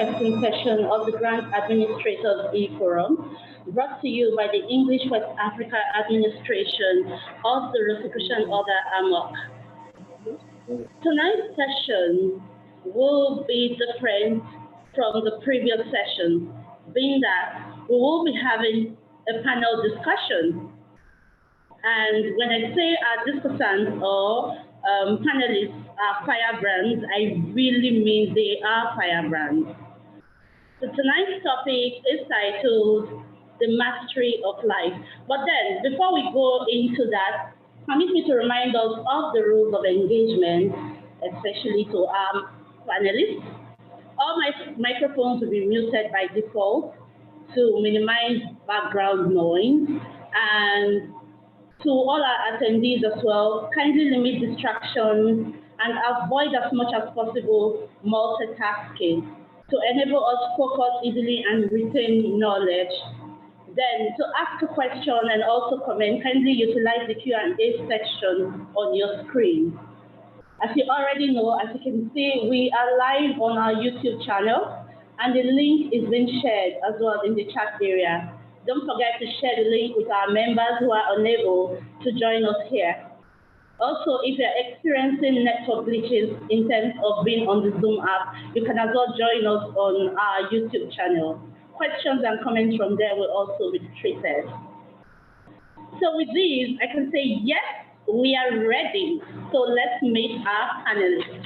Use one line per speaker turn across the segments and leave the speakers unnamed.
question session of the Grant Administrators E-Forum, brought to you by the English West Africa Administration of the Rosicrucian Order AMOC. Tonight's session will be different from the previous session, being that we will be having a panel discussion. And when I say our discussants or panelists are firebrands, I really mean they are firebrands. So tonight's topic is titled The Mastery of Life. But then, before we go into that, permit me to remind us of the rules of engagement, especially to our panelists. All my microphones will be muted by default to minimize background noise, and to all our attendees as well, kindly limit distractions and avoid as much as possible multitasking to enable us to focus easily and retain knowledge. Then to ask a question and also comment, kindly utilize the Q&A section on your screen. As you already know, as you can see, we are live on our YouTube channel, and the link is being shared as well in the chat area. Don't forget to share the link with our members who are unable to join us here. Also, if you're experiencing network glitches in terms of being on the Zoom app, you can as well join us on our YouTube channel. Questions and comments from there will also be treated. So with these, I can say, yes, we are ready. So let's meet our panelists.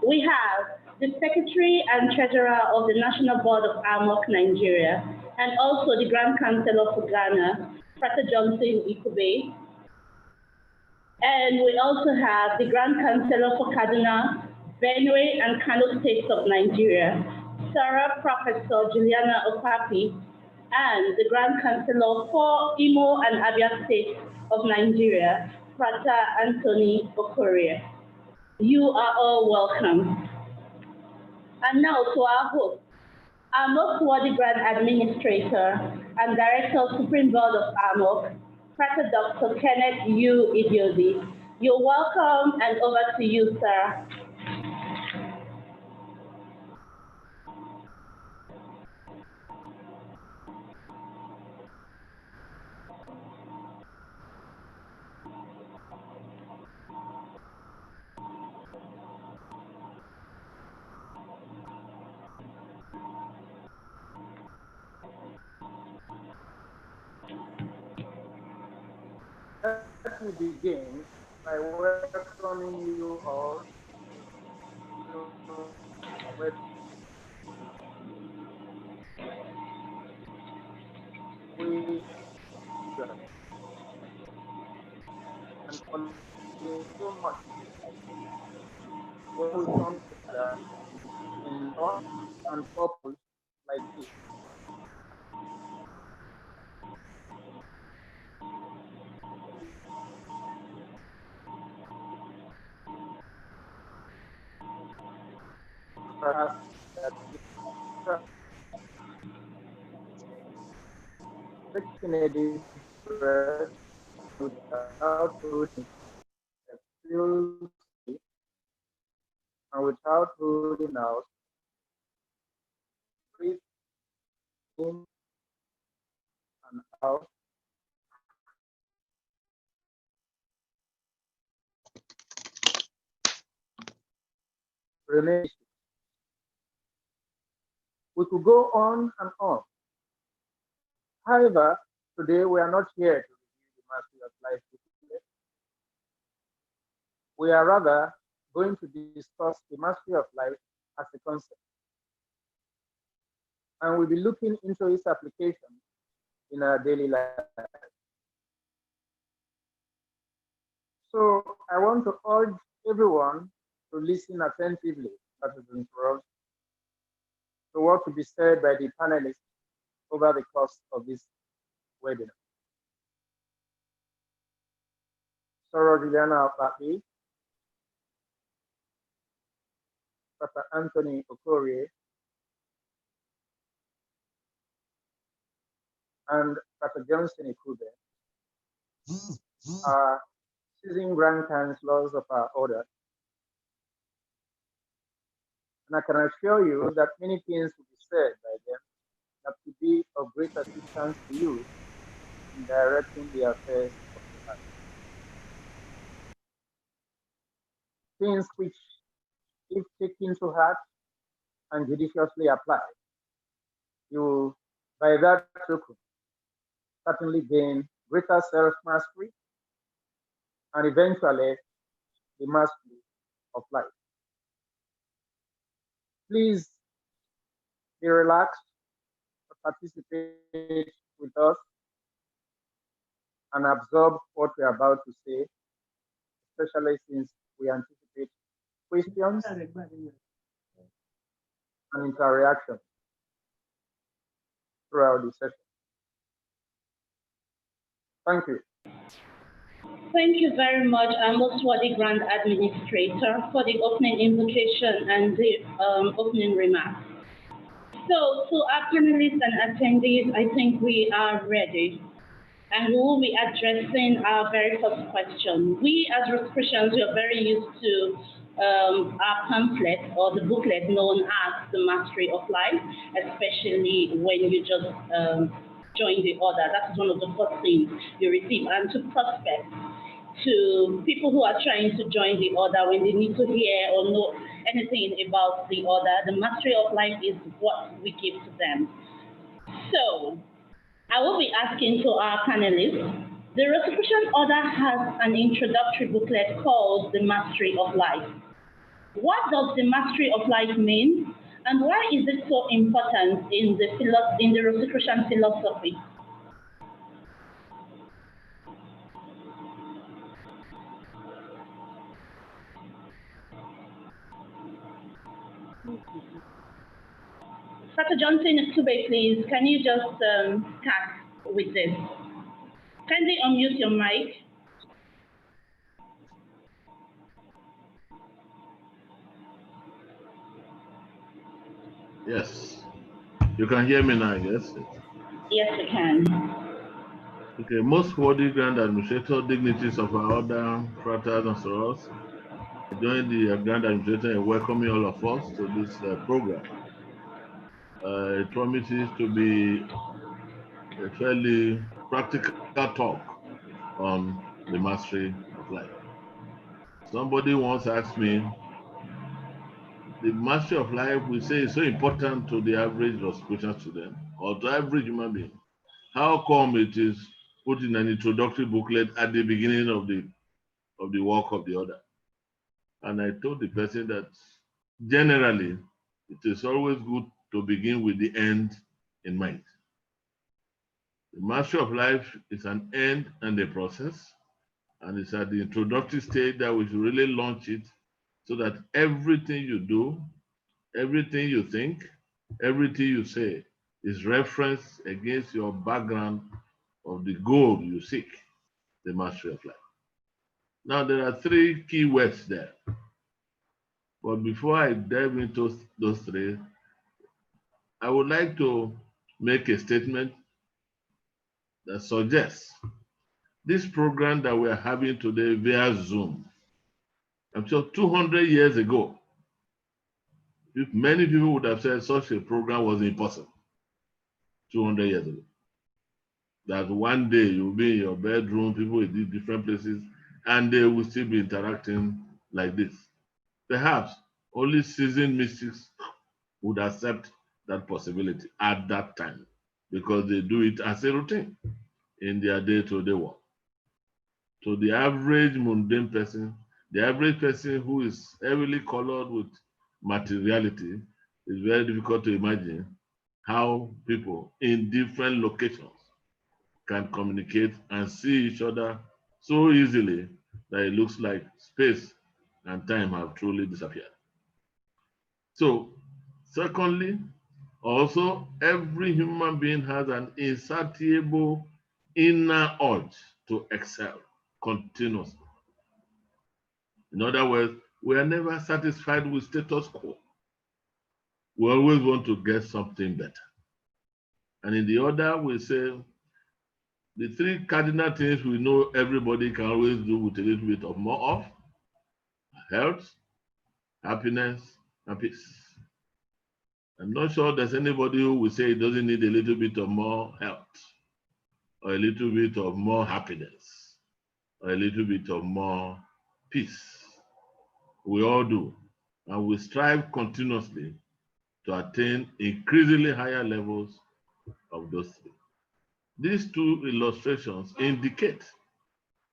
We have the Secretary and Treasurer of the National Board of AMOC Nigeria, and also the Grand Councillor for Ghana, Frater Johnson Ikube. And we also have the Grand Councillor for Kaduna, Benue, and Kano States of Nigeria, Sarah Professor Juliana Okapi, and the Grand Councillor for Imo and Abia States of Nigeria, Frater Anthony Okorie. You are all welcome. And now to our host, our most worthy Grand Administrator and Director of Supreme Board of AMOC, Frater Dr. Kenneth U. Idiodi. You're welcome, and over to you, sir.
Let me begin by welcoming you all to with we and for so much when we come together in thought and purpose like this. Perhaps that taking a deep breath without holding a few and without holding out, breathe in and out. Remain. We could go on and on. However, today we are not here to review the mastery of life. We are rather going to discuss the mastery of life as a concept. And we'll be looking into its application in our daily life. So I want to urge everyone to listen attentively as an introduction to what will be said by the panelists over the course of this webinar. Sarah Juliana Opapi, Frater Anthony Okorie, and Frater Johnson Ikube are seasoned Grand Councillors of our order. And I can assure you that many things will be said by them that could be of great assistance to you in directing the affairs of your life. Things which, if taken to heart and judiciously applied, you, by that token, certainly gain greater self-mastery and eventually the mastery of life. Please be relaxed, participate with us, and absorb what we are about to say, especially since we anticipate questions and interaction throughout the session. Thank you.
Thank you very much, most worthy Grand Administrator, for the opening invocation and the opening remarks. So, to our panelists and attendees, I think we are ready. And we will be addressing our very first question. We as Rosicrucians, we are very used to our pamphlet or the booklet known as the Mastery of Life, especially when you just join the order. That's one of the first things you receive. And to prospects, to people who are trying to join the order when they need to hear or know anything about the order, the Mastery of Life is what we give to them. So, I will be asking to our panelists. The Rosicrucian Order has an introductory booklet called The Mastery of Life. What does the Mastery of Life mean? And why is it so important in the Rosicrucian philosophy? Dr. Johnson Tube, please, can you just start with this? Kindly unmute your mic.
Yes. You can hear me now, yes?
Yes, we can.
Okay, most worthy Grand Administrator, dignitaries of our order, fratres and sorors, I join the Grand Administrator in welcoming all of us to this program. It promises to be a fairly practical talk on the mastery of life. Somebody once asked me, the mastery of life, we say, is so important to the average Rosicrucian student or to average human being. How come it is put in an introductory booklet at the beginning of the work of the order? And I told the person that generally it is always good to begin with the end in mind. The mastery of life is an end and a process, and it's at the introductory stage that we should really launch it so that everything you do, everything you think, everything you say is referenced against your background of the goal you seek, the mastery of life. Now, there are three key words there. But before I dive into those three, I would like to make a statement that suggests this program that we're having today via Zoom. I'm sure 200 years ago, many people would have said such a program was impossible 200 years ago. That one day you'll be in your bedroom, people will be different places, and they will still be interacting like this. Perhaps only seasoned mystics would accept that possibility at that time because they do it as a routine in their day-to-day work. So the average mundane person, the average person who is heavily colored with materiality, is very difficult to imagine how people in different locations can communicate and see each other so easily that it looks like space and time have truly disappeared. So, secondly, also, every human being has an insatiable inner urge to excel continuously. In other words, we are never satisfied with status quo. We always want to get something better. And in the order, we say the three cardinal things we know everybody can always do with a little bit of more of: health, happiness, and peace. I'm not sure there's anybody who will say it doesn't need a little bit of more health, or a little bit of more happiness, or a little bit of more peace. We all do. And we strive continuously to attain increasingly higher levels of those three. These two illustrations indicate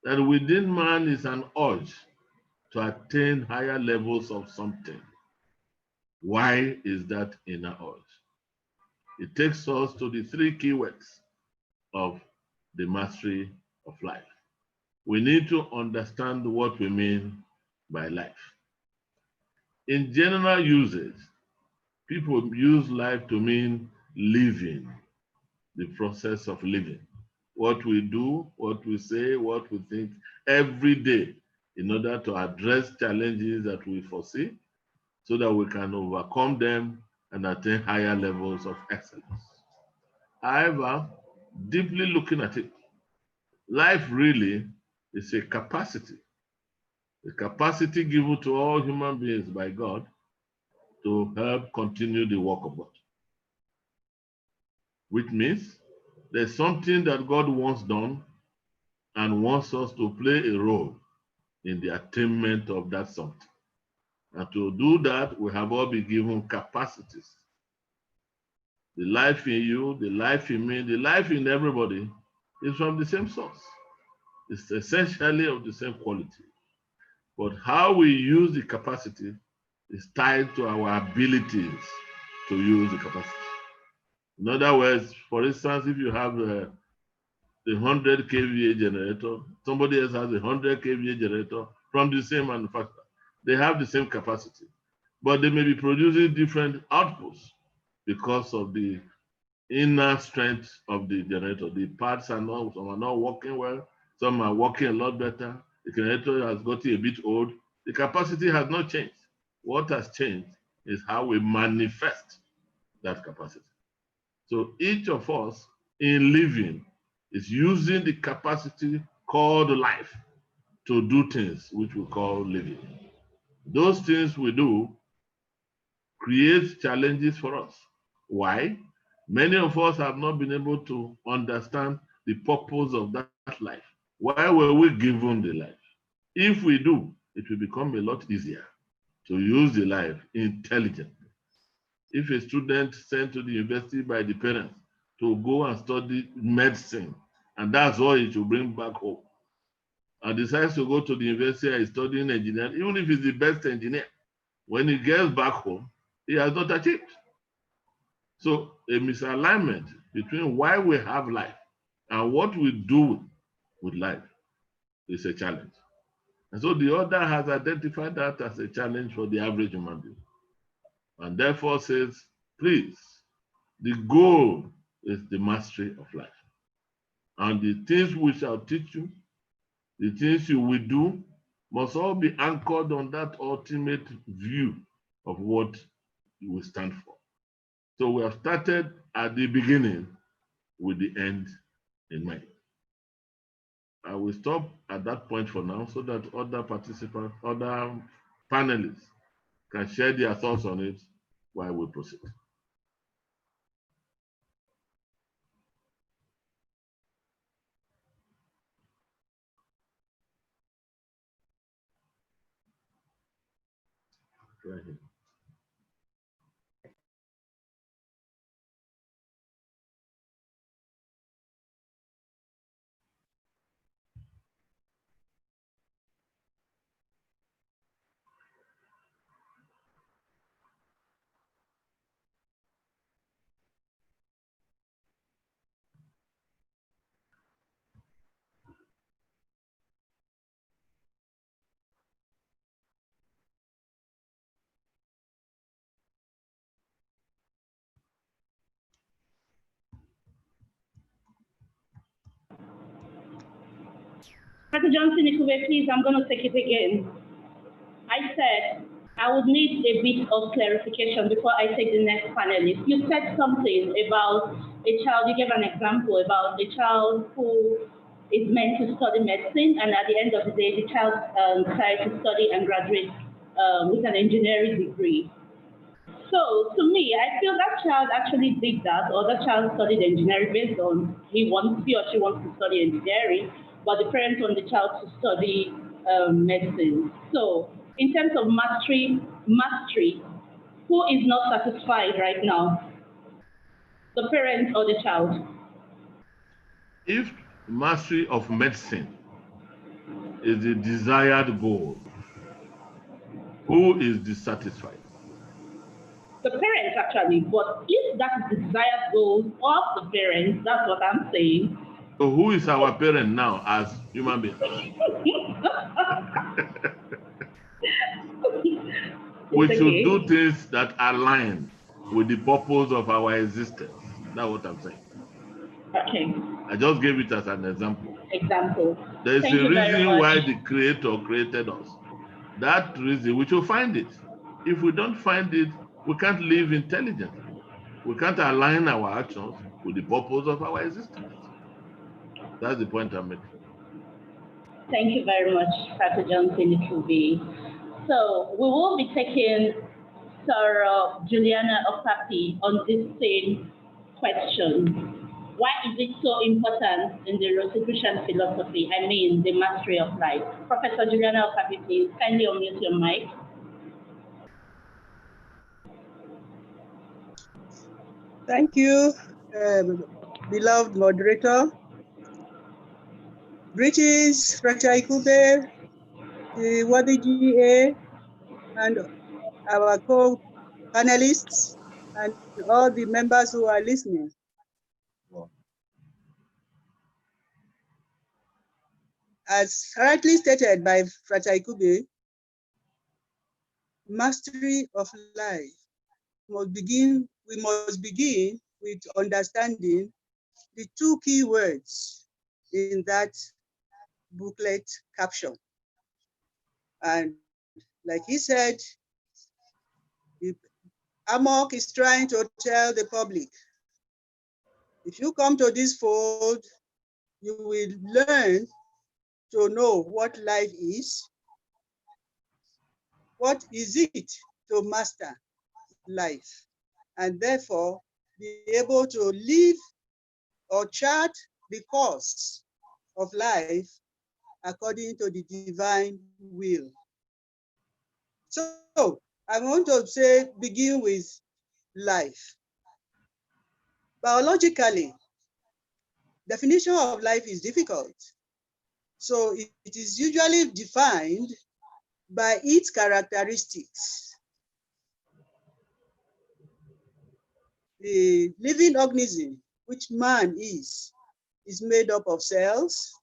that within man is an urge to attain higher levels of something. Why is that inner urge? It takes us to the three keywords of the mastery of life. We need to understand what we mean by life. In general usage, people use life to mean living, the process of living. What we do, what we say, what we think every day in order to address challenges that we foresee so that we can overcome them and attain higher levels of excellence. However, deeply looking at it, life really is a capacity given to all human beings by God to help continue the work of God. Which means there's something that God wants done and wants us to play a role in the attainment of that something. And to do that, we have all been given capacities. The life in you, the life in me, the life in everybody is from the same source. It's essentially of the same quality. But how we use the capacity is tied to our abilities to use the capacity. In other words, for instance, if you have the 100 kVA generator, somebody else has a 100 kVA generator from the same manufacturer. They have the same capacity, but they may be producing different outputs because of the inner strength of the generator. The parts are not, some are not working well, some are working a lot better. The generator has gotten a bit old. The capacity has not changed. What has changed is how we manifest that capacity. So each of us in living is using the capacity called life to do things which we call living. Those things we do create challenges for us. Why? Many of us have not been able to understand the purpose of that life. Why were we given the life? If we do, it will become a lot easier to use the life intelligently. If a student sent to the university by the parents to go and study medicine, and that's all he should bring back home, and decides to go to the university and is studying engineering, even if he's the best engineer, when he gets back home, he has not achieved. So a misalignment between why we have life and what we do with life is a challenge. And so the author has identified that as a challenge for the average human being. And therefore says, please, the goal is the mastery of life. And the things we shall teach you, the things you will do, must all be anchored on that ultimate view of what you will stand for. So we have started at the beginning with the end in mind. I will stop at that point for now so that other participants, other panelists can share their thoughts on it while we proceed. Go ahead.
Dr. Johnson, if you were please, I'm going to take it again. I said I would need a bit of clarification before I take the next panelist. You said something about a child, you gave an example about a child who is meant to study medicine, and at the end of the day, the child decides to study and graduate with an engineering degree. So to me, I feel that child actually did that, or that child studied engineering based on he or she wants to study engineering, but the parents want the child to study medicine. So in terms of mastery, who is not satisfied right now? The parent or the child?
If mastery of medicine is the desired goal, who is dissatisfied?
The parents actually, but if that is the desired goal of the parents, that's what I'm saying.
So who is our parent now as human beings? We
It's
should
okay.
do things that align with the purpose of our existence. That's what I'm saying.
Okay.
I just gave it as an example.
Example.
There is
Thank
a
you very
reason
much.
why the Creator created us. That reason, we should find it. If we don't find it, we can't live intelligently. We can't align our actions with the purpose of our existence. That's the point I'm making.
Thank you very much, Pastor Johnson Ikubi. So we will be taking Sarah Juliana Okapi on this same question. Why is it so important in the Rosicrucian philosophy? I mean, the mastery of life. Professor Juliana Okapi, please kindly unmute your mic.
Thank you, beloved moderator. Greetings, Frater Ikube, the Wadi GA, and our co-panelists, and all the members who are listening. As rightly stated by Frater Ikube, mastery of life we must begin with understanding the two key words in that booklet caption. And like he said, Amok is trying to tell the public, if you come to this fold, you will learn to know what life is. What is it to master life? And therefore, be able to live or chart the course of life according to the divine will. So I want to say, begin with life. Biologically, definition of life is difficult. So it is usually defined by its characteristics. The living organism, which man is made up of cells,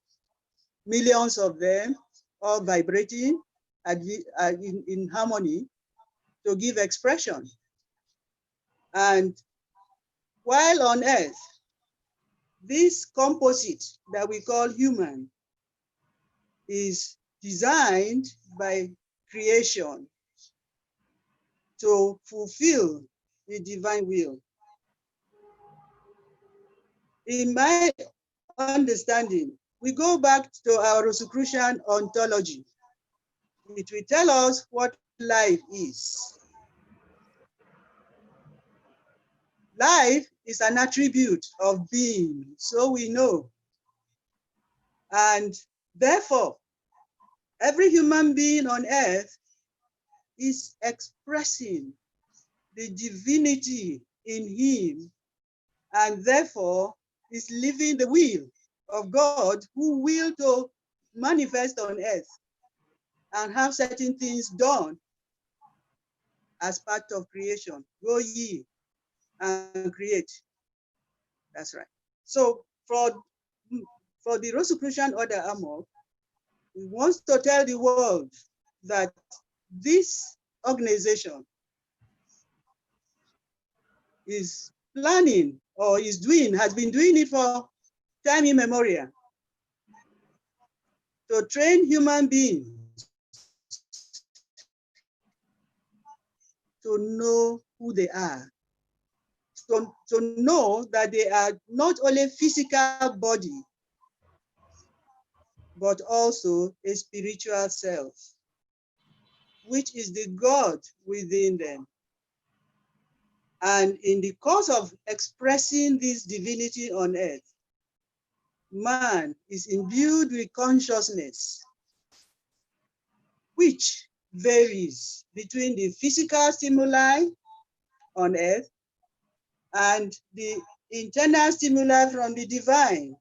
millions of them, all vibrating in harmony to give expression. And while on Earth, this composite that we call human is designed by creation to fulfill the divine will. In my understanding, we go back to our Rosicrucian ontology. It will tell us what life is. Life is an attribute of being, so we know. And therefore, every human being on earth is expressing the divinity in him, and therefore is living the will of God, who will to manifest on earth and have certain things done as part of creation. Go ye and create. That's right. So for the Rosicrucian order Amok, he wants to tell the world that this organization is planning or has been doing it for time immemorial to train human beings to know who they are, to know that they are not only physical body, but also a spiritual self, which is the God within them. And in the course of expressing this divinity on earth, man is imbued with consciousness, which varies between the physical stimuli on earth and the internal stimuli from the divine.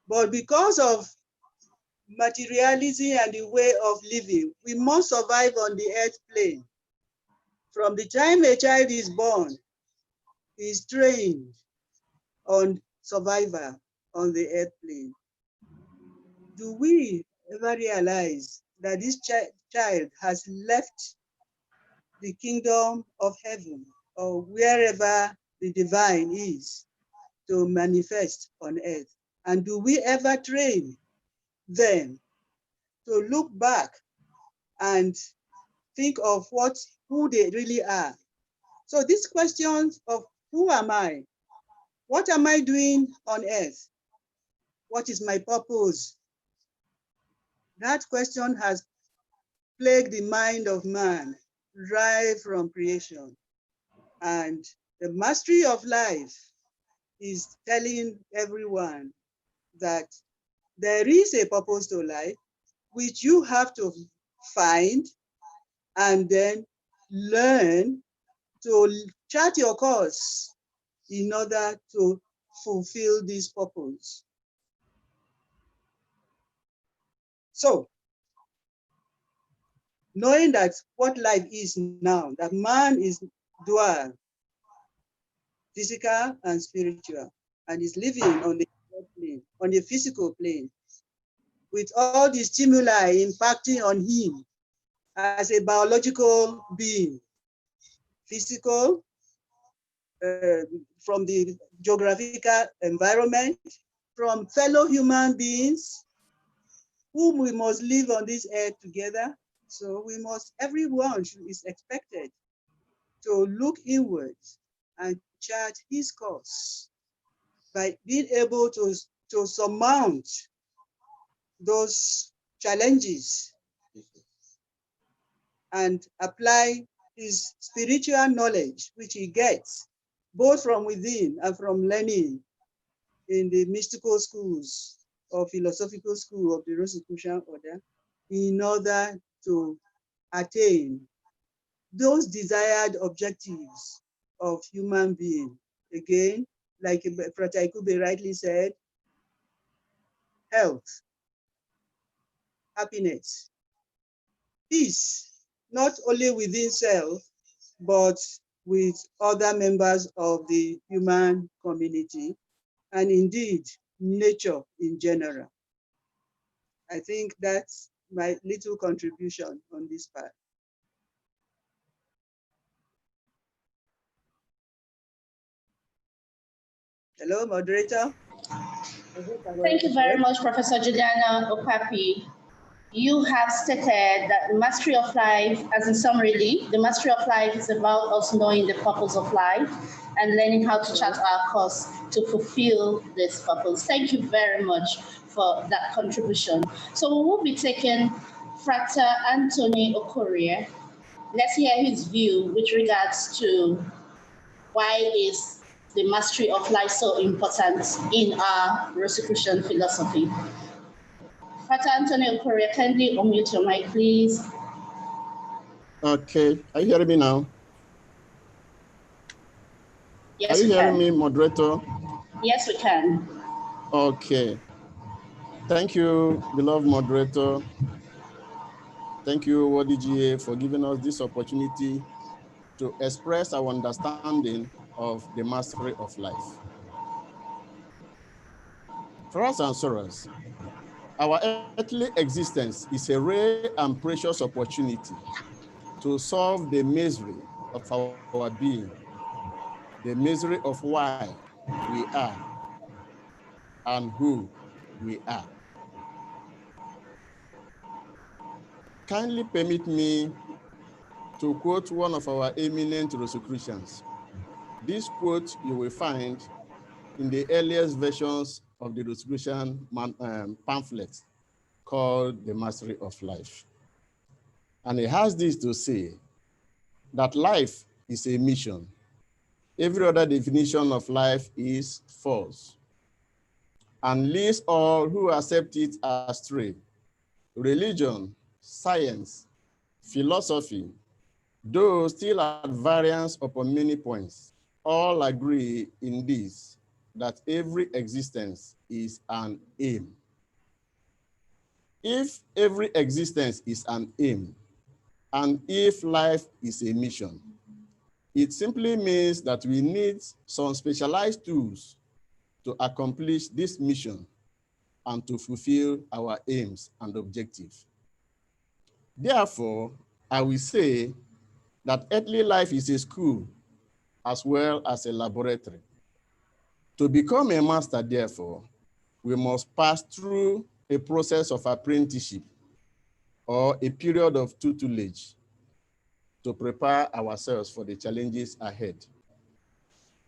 But because of materialism and the way of living, we must survive on the earth plane. From the time a child is born, he is trained on survival on the earth plane. Do we ever realize that this child has left the kingdom of heaven or wherever the divine is to manifest on earth? And do we ever train them to look back and think of who they really are? So these questions of who am I? What am I doing on earth? What is my purpose? That question has plagued the mind of man right from creation. And the mastery of life is telling everyone that there is a purpose to life, which you have to find and then learn to chart your course in order to fulfill this purpose. So, knowing that what life is now, that man is dual, physical and spiritual, and is living on the plane, on the physical plane, with all the stimuli impacting on him as a biological being, physical, from the geographical environment, from fellow human beings, whom we must live on this earth together. So everyone is expected to look inwards and chart his course by being able to surmount those challenges and apply his spiritual knowledge, which he gets both from within and from learning in the mystical schools or philosophical school of the Rosicrucian order, in order to attain those desired objectives of human being. Again, like Frater Ikube rightly said, health, happiness, peace, not only within self, but with other members of the human community, and indeed, nature in general. I think that's my little contribution on this part. Hello, moderator.
Thank you very much, Professor Juliana Okapi. You have stated that the mastery of life, as in summary, the mastery of life is about us knowing the purpose of life and learning how to chart our course to fulfill this purpose. Thank you very much for that contribution. So we will be taking Frater Anthony Okorie. Let's hear his view with regards to why is the mastery of life so important in our Rosicrucian philosophy. Frater Anthony Okorie, kindly unmute your mic, please.
Okay, are you hearing me now?
Yes,
are you
we
hearing
can.
me, moderator?
Yes, we can.
Okay. Thank you, beloved moderator. Thank you, WDGA, for giving us this opportunity to express our understanding of the mastery of life. For us and sorrows, our earthly existence is a rare and precious opportunity to solve the misery of our being, the misery of why we are and who we are. Kindly permit me to quote one of our eminent Rosicrucians. This quote you will find in the earliest versions of the Rosicrucian pamphlet called The Mastery of Life. And he has this to say, that life is a mission, every other definition of life is false and leads all who accept it astray. Religion, science, philosophy, though still at variance upon many points, all agree in this, that every existence is an aim. If every existence is an aim, and if life is a mission, it simply means that we need some specialized tools to accomplish this mission and to fulfill our aims and objectives. Therefore, I will say that earthly life is a school as well as a laboratory. To become a master, therefore, we must pass through a process of apprenticeship or a period of tutelage to prepare ourselves for the challenges ahead.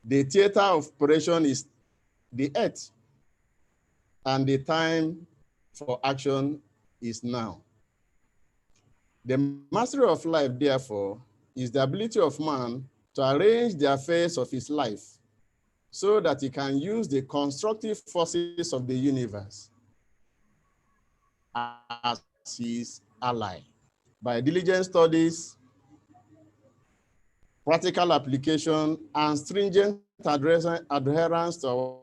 The theater of operation is the earth, and the time for action is now. The mastery of life, therefore, is the ability of man to arrange the affairs of his life so that he can use the constructive forces of the universe as his ally. By diligent studies, practical application, and stringent adherence to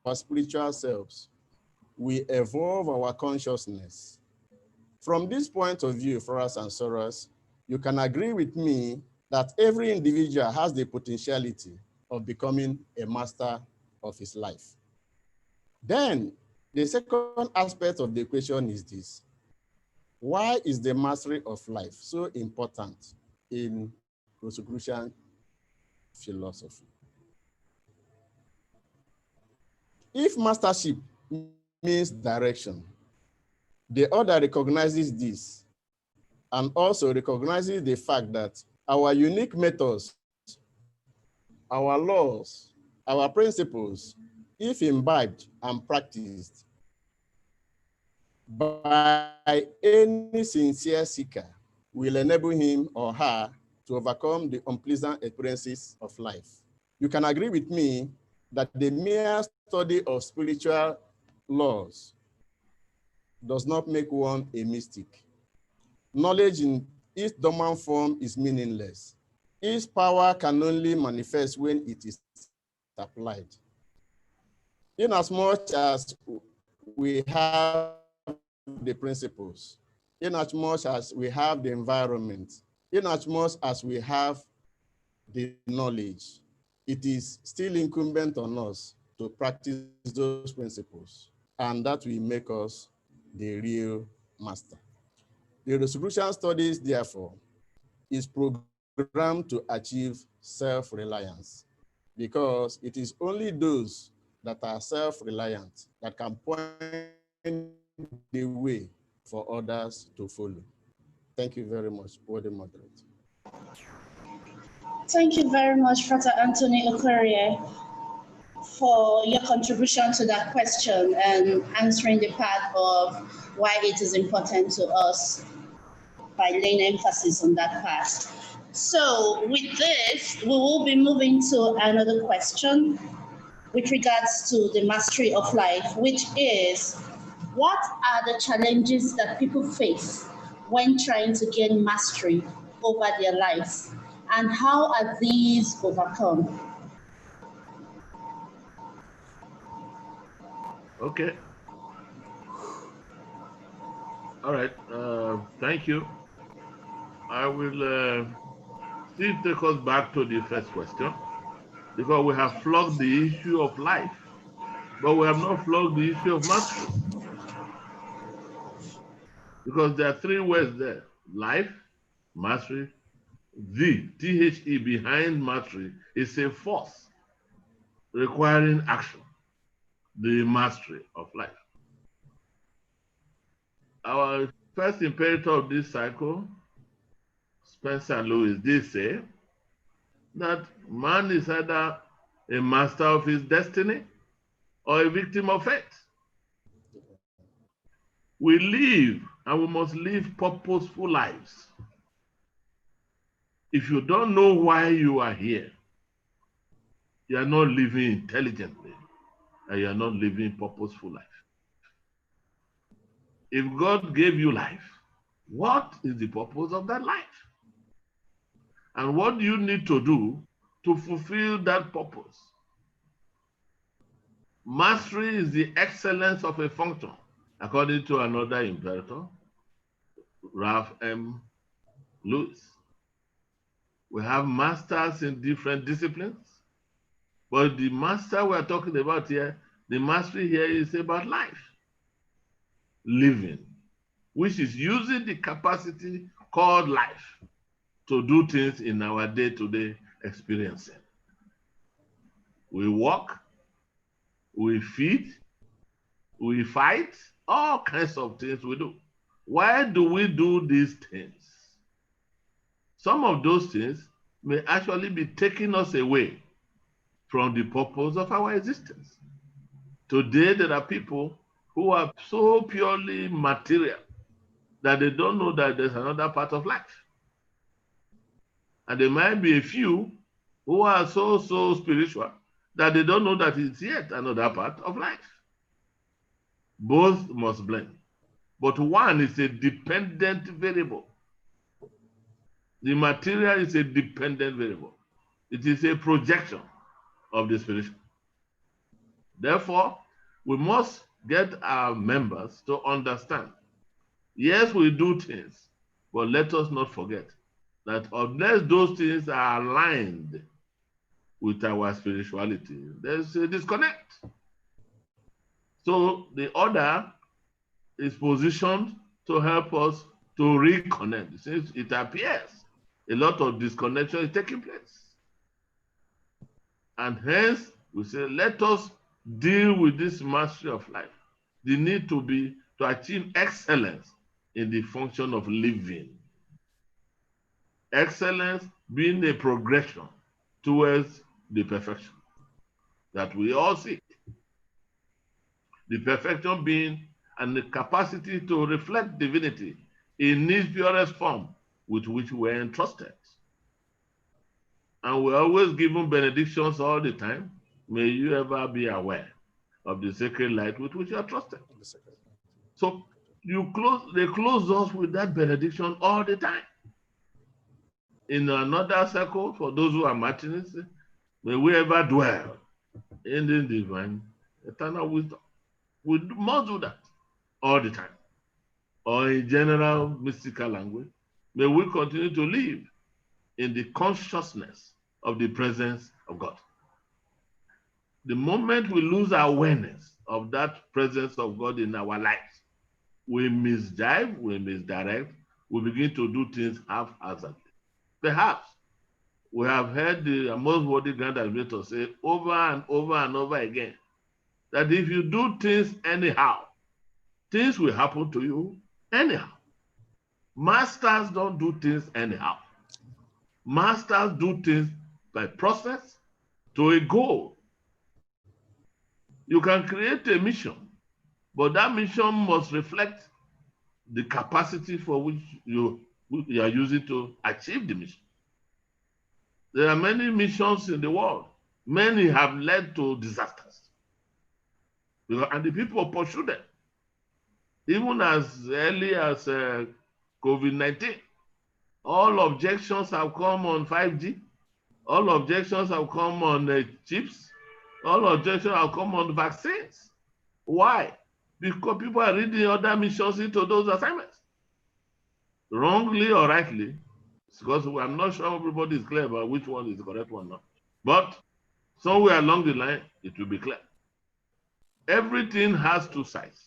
our spiritual selves, we evolve our consciousness. From this point of view, for us and sorrows, you can agree with me that every individual has the potentiality of becoming a master of his life. Then, the second aspect of the equation is this: why is the mastery of life so important in Rosicrucian philosophy? If mastership means direction, the order recognizes this and also recognizes the fact that our unique methods, our laws, our principles, if imbibed and practiced by any sincere seeker, will enable him or her to overcome the unpleasant experiences of life. You can agree with me that the mere study of spiritual laws does not make one a mystic. Knowledge in its dormant form is meaningless. Its power can only manifest when it is applied. Inasmuch as we have the principles, inasmuch as we have the environment, inasmuch as we have the knowledge, it is still incumbent on us to practice those principles, and that will make us the real master. The Rosicrucian studies, therefore, is programmed to achieve self-reliance, because it is only those that are self-reliant that can point the way for others to follow. Thank you very much, Body Moderate.
Thank you very much, Frater Anthony Okorie, for your contribution to that question and answering the part of why it is important to us by laying emphasis on that part. So with this, we will be moving to another question with regards to the mastery of life, which is, what are the challenges that people face when trying to gain mastery over their lives, and how are these overcome?
Okay. All right. Thank you. I will still take us back to the first question, because we have flogged the issue of life, but we have not flogged the issue of mastery. Because there are three words there: life, mastery. The THE behind mastery is a force requiring action, the mastery of life. Our first imperator of this cycle, Spencer and Lewis, they say that man is either a master of his destiny or a victim of fate. We live, and we must live purposeful lives. If you don't know why you are here, you are not living intelligently, and you are not living purposeful life. If God gave you life, what is the purpose of that life? And what do you need to do to fulfill that purpose? Mastery is the excellence of a function. According to another inventor, Ralph M. Lewis, we have masters in different disciplines, but the master we're talking about here, the mastery here is about life, living, which is using the capacity called life to do things in our day-to-day experiencing. We walk, we feed, we fight, all kinds of things we do. Why do we do these things? Some of those things may actually be taking us away from the purpose of our existence. Today, there are people who are so purely material that they don't know that there's another part of life. And there might be a few who are so spiritual that they don't know that it's yet another part of life. Both must blend. But one is a dependent variable. The material is a dependent variable. It is a projection of the spiritual. Therefore, we must get our members to understand. Yes, we do things, but let us not forget that unless those things are aligned with our spirituality, there's a disconnect. So the order is positioned to help us to reconnect. Since it appears a lot of disconnection is taking place. And hence, we say, let us deal with this mastery of life. The need to be to achieve excellence in the function of living. Excellence being a progression towards the perfection that we all seek. The perfection being and the capacity to reflect divinity in its purest form with which we're entrusted. And we're always given benedictions all the time. May you ever be aware of the sacred light with which you are trusted. So they close us with that benediction all the time. In another circle, for those who are Martinists, may we ever dwell in the divine eternal wisdom. We must do that all the time. Or in general mystical language, may we continue to live in the consciousness of the presence of God. The moment we lose awareness of that presence of God in our lives, we misdive, we misdirect, we begin to do things haphazardly. Perhaps we have heard the most worthy Grand Administrator say over and over and over again that if you do things anyhow, things will happen to you anyhow. Masters don't do things anyhow. Masters do things by process to a goal. You can create a mission, but that mission must reflect the capacity for which you are using to achieve the mission. There are many missions in the world. Many have led to disasters. And the people pursue them. Even as early as COVID-19, all objections have come on 5G. All objections have come on chips. All objections have come on vaccines. Why? Because people are reading other missions into those assignments. Wrongly or rightly, because I'm not sure everybody is clear about which one is the correct one now. But somewhere along the line, it will be clear. Everything has two sides.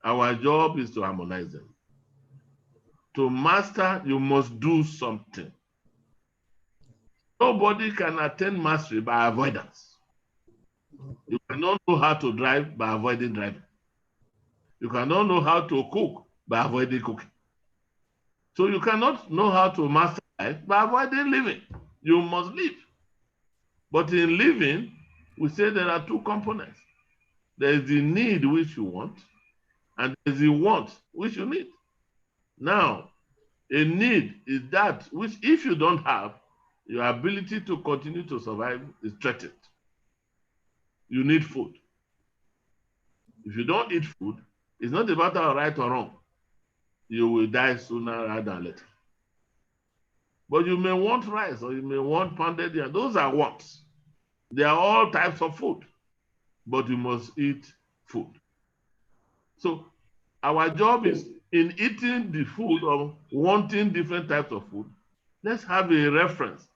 Our job is to harmonize them. To master, you must do something. Nobody can attain mastery by avoidance. You cannot know how to drive by avoiding driving. You cannot know how to cook by avoiding cooking. So you cannot know how to master life by avoiding living. You must live. But in living, we say there are two components. There is the need which you want, and there is the want which you need. Now, a need is that which if you don't have, your ability to continue to survive is threatened. you need food. If you don't eat food, it's not a matter of right or wrong. You will die sooner rather than later. But you may want rice or you may want pounded yam. Those are wants. They are all types of food, but you must eat food. So our job is in eating the food or wanting different types of food. Let's have a reference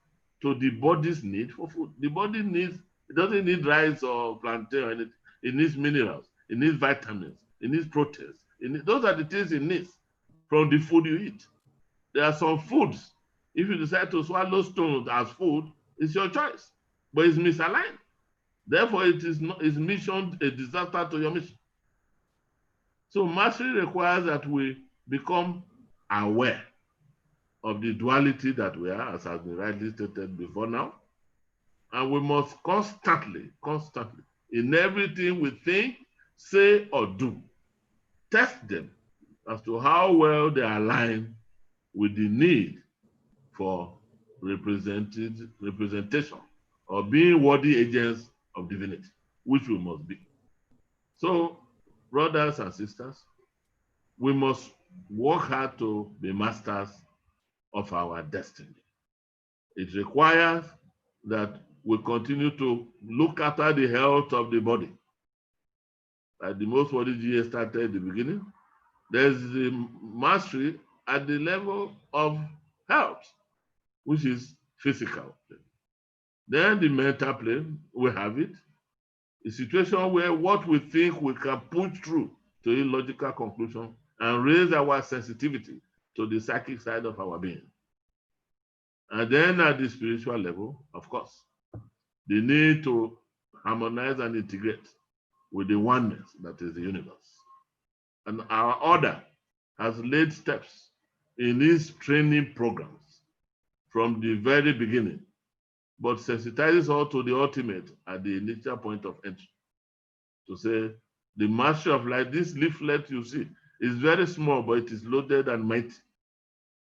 to the body's need for food. The body needs, it doesn't need rice or plantain or anything. It needs minerals, it needs vitamins, it needs proteins. Those are the things it needs from the food you eat. There are some foods, if you decide to swallow stones as food, it's your choice, but it's misaligned. Therefore, it is not, it's mission a disaster to your mission. So mastery requires that we become aware of the duality that we are, as has been rightly stated before now. And we must constantly, in everything we think, say, or do, test them as to how well they align with the need for representation or being worthy agents of divinity, which we must be. So, brothers and sisters, we must work hard to be masters of our destiny. It requires that we continue to look after the health of the body. Like the most worthy GA started at the beginning, there's the mastery at the level of health, which is physical. Then the mental plane, we have it. A situation where what we think we can push through to a logical conclusion and raise our sensitivity to the psychic side of our being. And then at the spiritual level, of course, the need to harmonize and integrate with the oneness that is the universe. And our order has laid steps in these training programs from the very beginning, but sensitizes all to the ultimate at the initial point of entry. To say, the mastery of life, this leaflet you see, is very small, but it is loaded and mighty.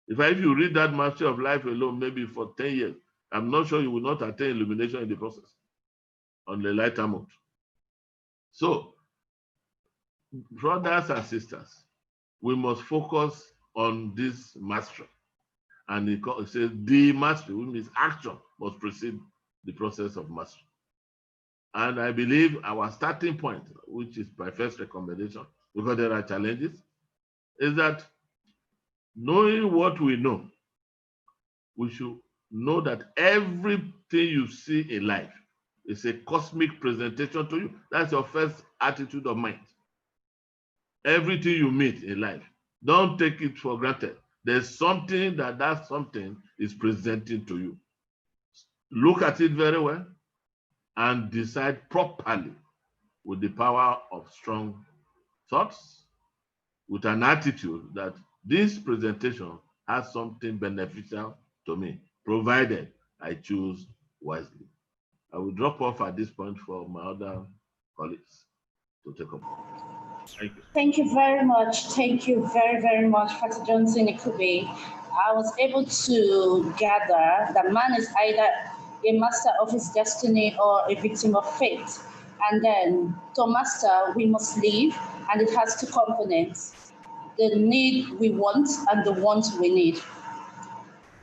If you read that mastery of life alone, maybe for 10 years, I'm not sure you will not attain illumination in the process on the lighter mode. So, brothers and sisters, we must focus on this mastery. And it says the mastery, which means action must precede the process of mastery. And I believe our starting point, which is my first recommendation, because there are challenges, is that knowing what we know, we should know that everything you see in life is a cosmic presentation to you. That's your first attitude of mind. Everything you meet in life, don't take it for granted. There's something that something is presenting to you. Look at it very well and decide properly with the power of strong thoughts, with an attitude that this presentation has something beneficial to me, provided I choose wisely. I will drop off at this point for my other colleagues to take up. Thank you.
Thank you very much. Thank you very, very much, Pastor Johnson Ikube. I was able to gather that man is either a master of his destiny or a victim of fate. And then to master, we must live, and it has two components: the need we want and the want we need.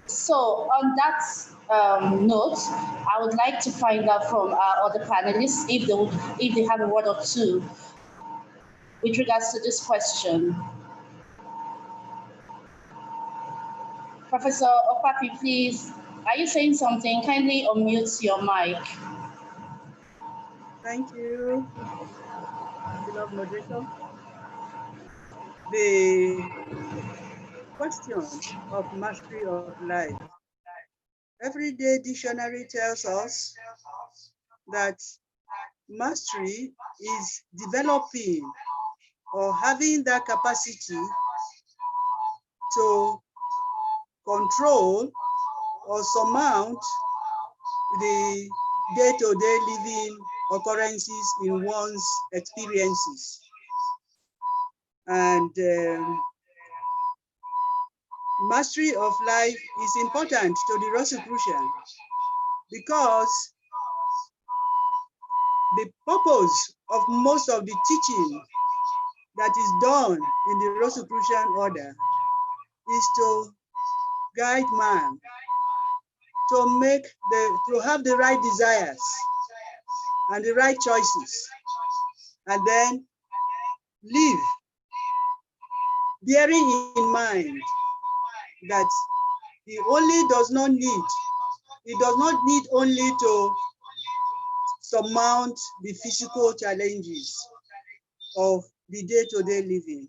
So on that note, I would like to find out from our other panelists if they have a word or two with regards to this question. Professor Opapi, please, are you saying something? Kindly unmute your mic.
Thank you, beloved moderator. The question of mastery of life. Everyday dictionary tells us that mastery is developing or having that capacity to control or surmount the day-to-day living occurrences in one's experiences. And mastery of life is important to the Rosicrucian because the purpose of most of the teaching that is done in the Rosicrucian order is to guide man to have the right desires and the right choices, and then live, bearing in mind that he does not need only to surmount the physical challenges of the day-to-day living.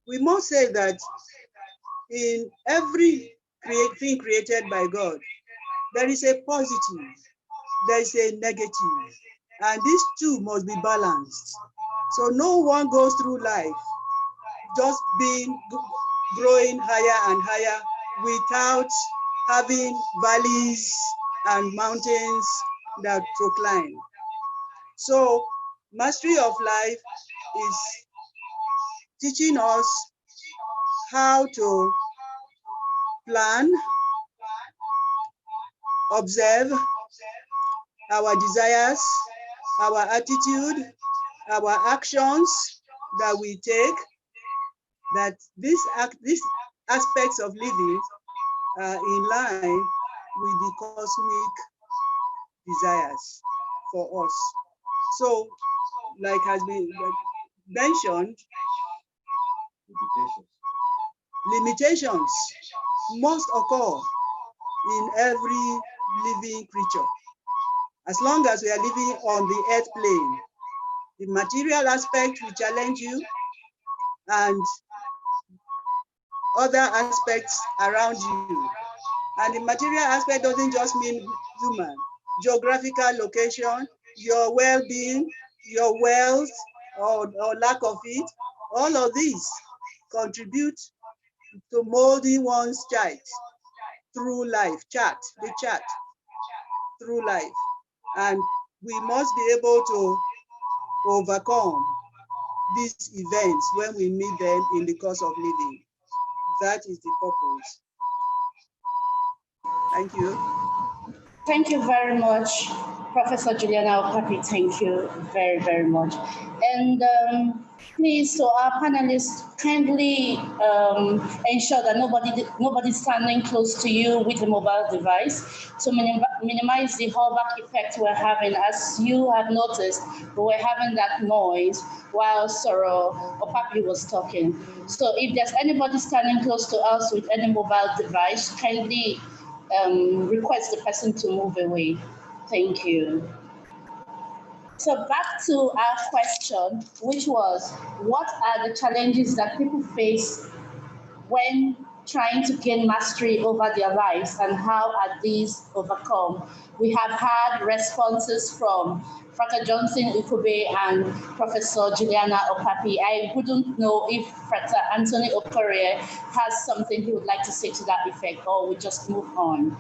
We must say that in every thing created by God, there is a positive, there is a negative, and these two must be balanced. So no one goes through life just growing higher and higher without having valleys and mountains that to climb. So mastery of life is teaching us how to plan, observe our desires, our attitude, our actions that we take, that these aspects of living are in line with the cosmic desires for us. So, like has been mentioned, limitations must occur in every living creature. As long as we are living on the earth plane, the material aspect will challenge you, and other aspects around you. And the material aspect doesn't just mean human. Geographical location, your well-being, your wealth or lack of it, all of these contribute to molding one's chart through life, the chart through life. And we must be able to overcome these events when we meet them in the course of living. That is the purpose. Thank you.
Thank you very much, Professor Juliana Okapi. Thank you very, very much. And please, so our panelists, kindly ensure that nobody's standing close to you with a mobile device to minimize the hallback effect we're having. As you have noticed, we're having that noise while Soro Okapi was talking. So if there's anybody standing close to us with any mobile device, kindly request the person to move away. Thank you. So back to our question, which was, what are the challenges that people face when trying to gain mastery over their lives, and how are these overcome? We have had responses from Frater Johnson Ikube and Professor Juliana Okapi. I wouldn't know if Frater Anthony Okorie has something he would like to say to that effect, or we just move on.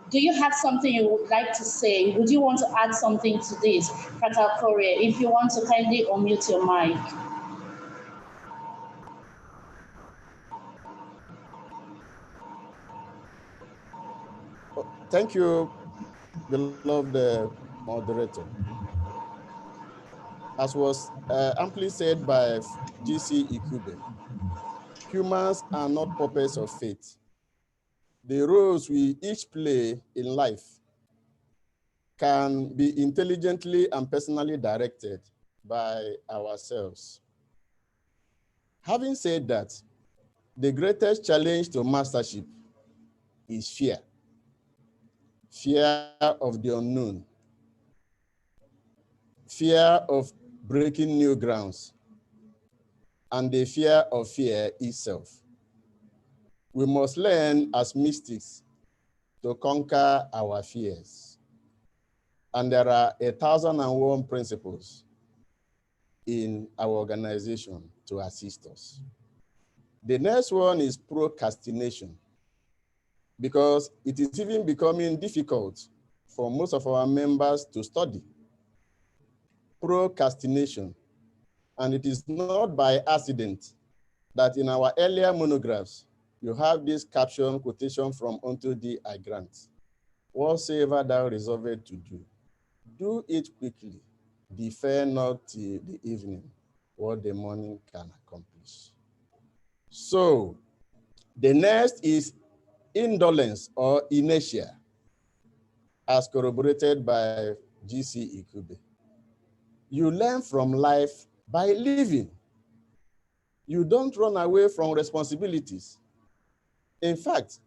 Do you have something you would like to say? Would you want to add something to this, Frater Okorie? If you want to kindly unmute your mic.
Thank you, beloved moderator. As was amply said by G.C. Ikube, humans are not puppets of fate. The roles we each play in life can be intelligently and personally directed by ourselves. Having said that, the greatest challenge to mastership is fear. Fear of the unknown. Fear of breaking new grounds. And the fear of fear itself. We must learn as mystics to conquer our fears. And there are 1,001 principles in our organization to assist us. The next one is procrastination, because it is even becoming difficult for most of our members to study. Procrastination, and it is not by accident that in our earlier monographs, you have this caption quotation from Unto Thee I Grant. Whatsoever thou resolvest to do it quickly. Defer not till the evening what the morning can accomplish. So, the next is indolence or inertia, as corroborated by G.C. Ikube. You learn from life by living. You don't run away from responsibilities. In fact,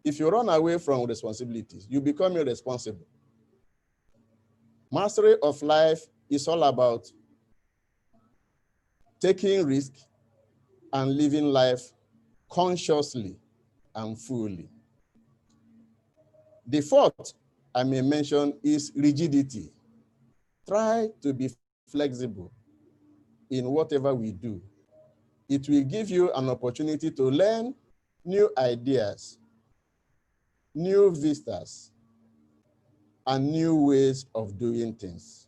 if you run away from responsibilities, you become irresponsible. Mastery of life is all about taking risk and living life consciously and fully. The fourth I may mention is rigidity. Try to be flexible in whatever we do. It will give you an opportunity to learn new ideas, new vistas, and new ways of doing things.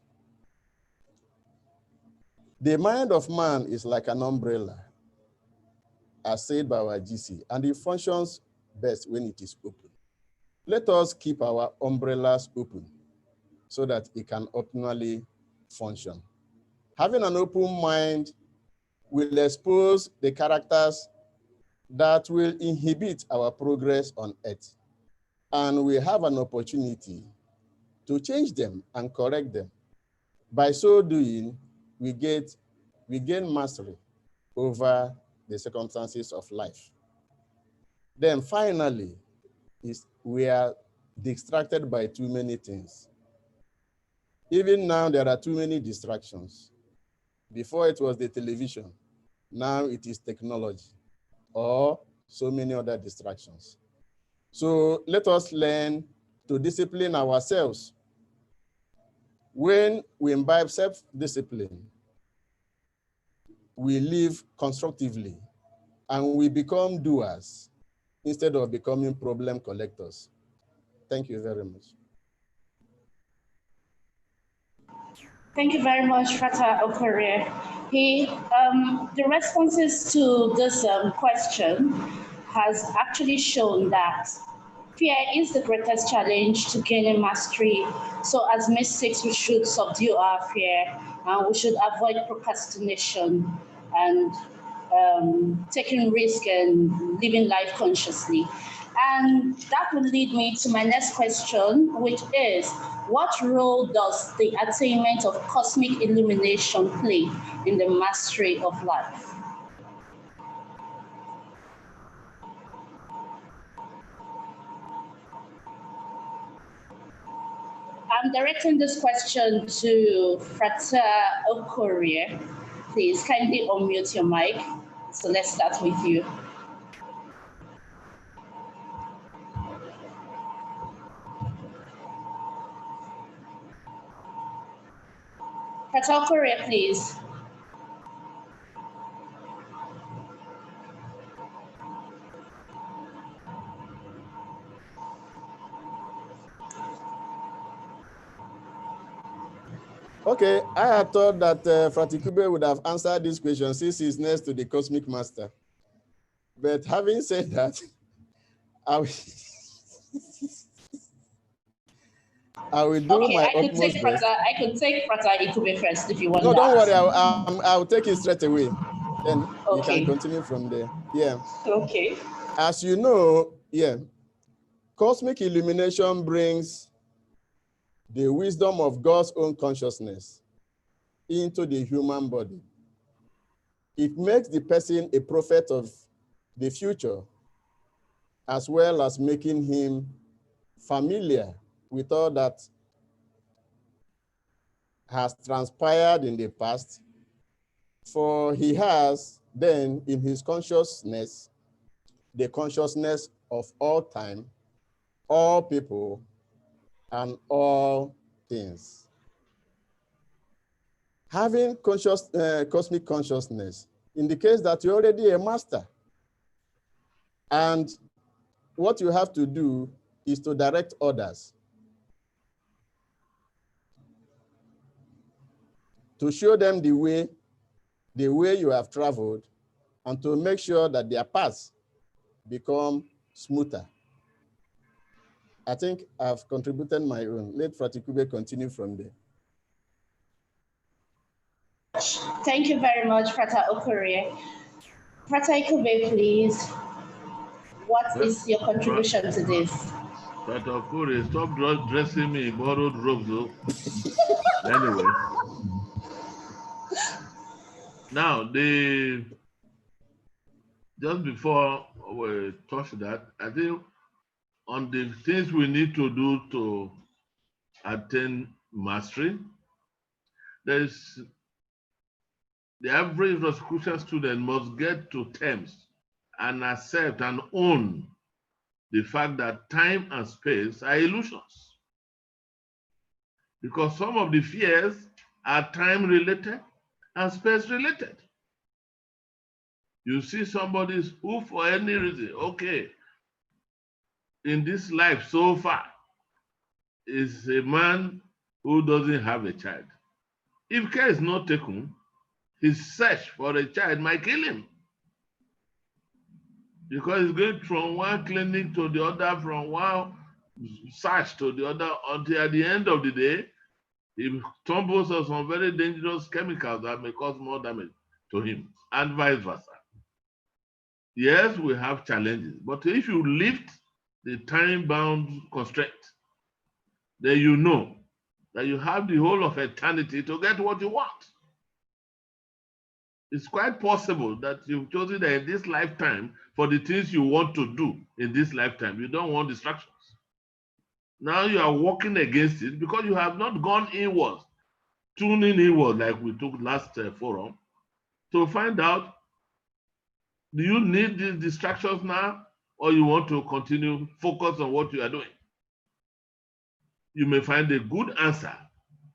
The mind of man is like an umbrella, as said by our GC, and it functions best when it is open. Let us keep our umbrellas open so that it can optimally function. Having an open mind will expose the characters that will inhibit our progress on earth. And we have an opportunity to change them and correct them. By so doing, we gain mastery over the circumstances of life. Then finally, we are distracted by too many things. Even now, there are too many distractions. Before it was the television, now it is technology or so many other distractions. So let us learn to discipline ourselves. When we imbibe self-discipline, we live constructively and we become doers instead of becoming problem collectors. Thank you very much.
Thank you very much, Fata Okorie. The responses to this question has actually shown that fear is the greatest challenge to gaining mastery. So as mystics, we should subdue our fear and we should avoid procrastination and taking risk and living life consciously. And that would lead me to my next question, which is, what role does the attainment of cosmic illumination play in the mastery of life? I'm directing this question to Frata Okorie. Please kindly unmute your mic. So let's start with you. Frata Okorie, please.
Okay, I had thought that Fratikube would have answered this question since he's next to the Cosmic Master. But having said that, I will do my utmost best.
I could take Frata Ikube first if you want.
No, don't worry. I'll take it straight away. Then you can continue from there. Yeah.
Okay.
As you know, yeah, cosmic illumination brings the wisdom of God's own consciousness into the human body. It makes the person a prophet of the future, as well as making him familiar with all that has transpired in the past, for he has then in his consciousness, the consciousness of all time, all people, and all things. Having cosmic consciousness indicates that you're already a master. And what you have to do is to direct others, to show them the way you have traveled, and to make sure that their paths become smoother. I think I've contributed my own. Let Fratikube continue from there.
Thank you very much, Frata Okure. Frata Ikube, please. What is your contribution to this?
Frata Okure, stop dressing me in borrowed robes, though. Anyway. Now, just before we touch that, I think on the things we need to do to attain mastery, there's the average Rosicrucian student must get to terms and accept and own the fact that time and space are illusions. Because some of the fears are time related and space related. You see somebody who, for any reason, okay, in this life so far, is a man who doesn't have a child. If care is not taken, his search for a child might kill him. Because he's going from one clinic to the other, from one search to the other, until at the end of the day, he stumbles on some very dangerous chemicals that may cause more damage to him, and vice versa. Yes, we have challenges, but if you lift the time-bound constraint, then you know that you have the whole of eternity to get what you want. It's quite possible that you've chosen that in this lifetime for the things you want to do in this lifetime. You don't want distractions. Now you are working against it because you have not gone inwards, tuning inward like we took last forum, to find out, do you need these distractions now, or you want to continue focus on what you are doing? You may find a good answer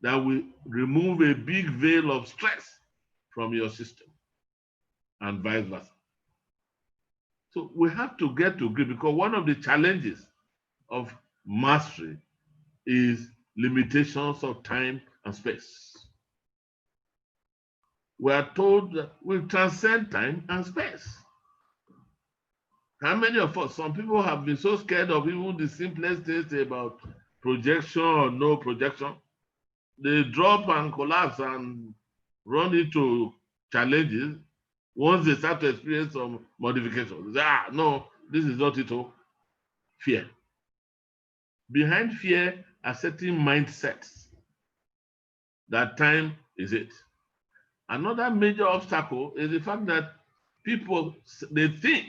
that will remove a big veil of stress from your system, and vice versa. So we have to get to grip, because one of the challenges of mastery is limitations of time and space. We are told that we transcend time and space. How many of us, some people have been so scared of even the simplest things about projection or no projection, they drop and collapse and run into challenges once they start to experience some modifications. They say, no, this is not it all. Fear. Behind fear are certain mindsets that time is it. Another major obstacle is the fact that people, they think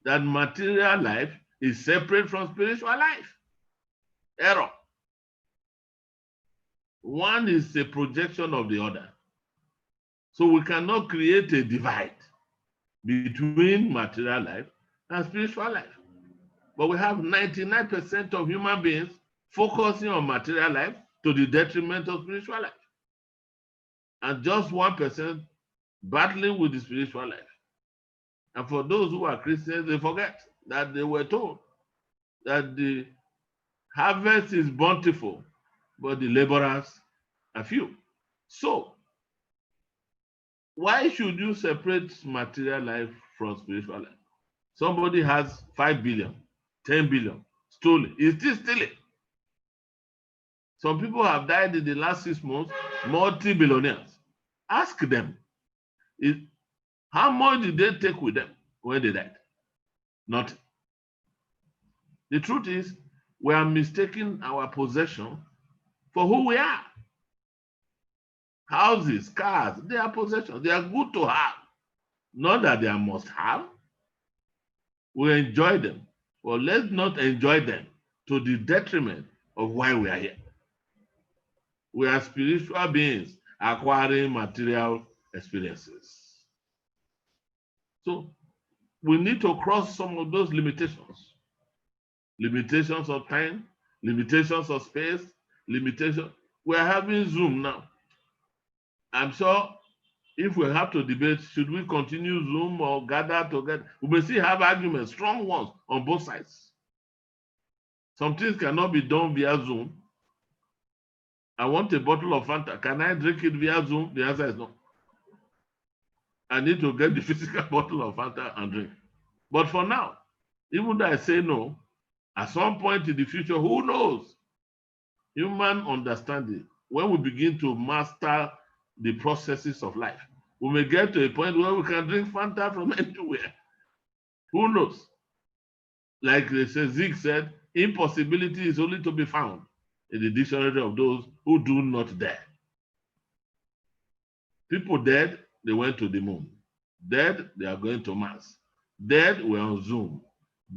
that material life is separate from spiritual life. Error. One is a projection of the other. So we cannot create a divide between material life and spiritual life. But we have 99% of human beings focusing on material life to the detriment of spiritual life. And just 1% battling with the spiritual life. And for those who are Christians, they forget that they were told that the harvest is bountiful, but the laborers are few. So, why should you separate material life from spiritual life? Somebody has 5 billion, 10 billion, stolen. He's still stealing. Some people have died in the last 6 months, multi-billionaires. Ask them, how much did they take with them when they died? Nothing. The truth is, we are mistaking our possession for who we are. Houses, cars, they are possessions. They are good to have. Not that they are must have. We enjoy them. Well, let's not enjoy them to the detriment of why we are here. We are spiritual beings acquiring material experiences. So we need to cross some of those limitations. Limitations of time, limitations of space, limitations. We are having Zoom now. I'm sure if we have to debate, should we continue Zoom or gather together? We may still have arguments, strong ones on both sides. Some things cannot be done via Zoom. I want a bottle of Fanta. Can I drink it via Zoom? The answer is no. I need to get the physical bottle of Fanta and drink. But for now, even though I say no, At some point in the future, who knows? Human understanding, when we begin to master the processes of life, we may get to a point where we can drink Fanta from anywhere. Who knows? Like they say, Zeke said, impossibility is only to be found in the dictionary of those who do not dare. People dead, they went to the moon. Dead, they are going to Mars. Dead, we're on Zoom.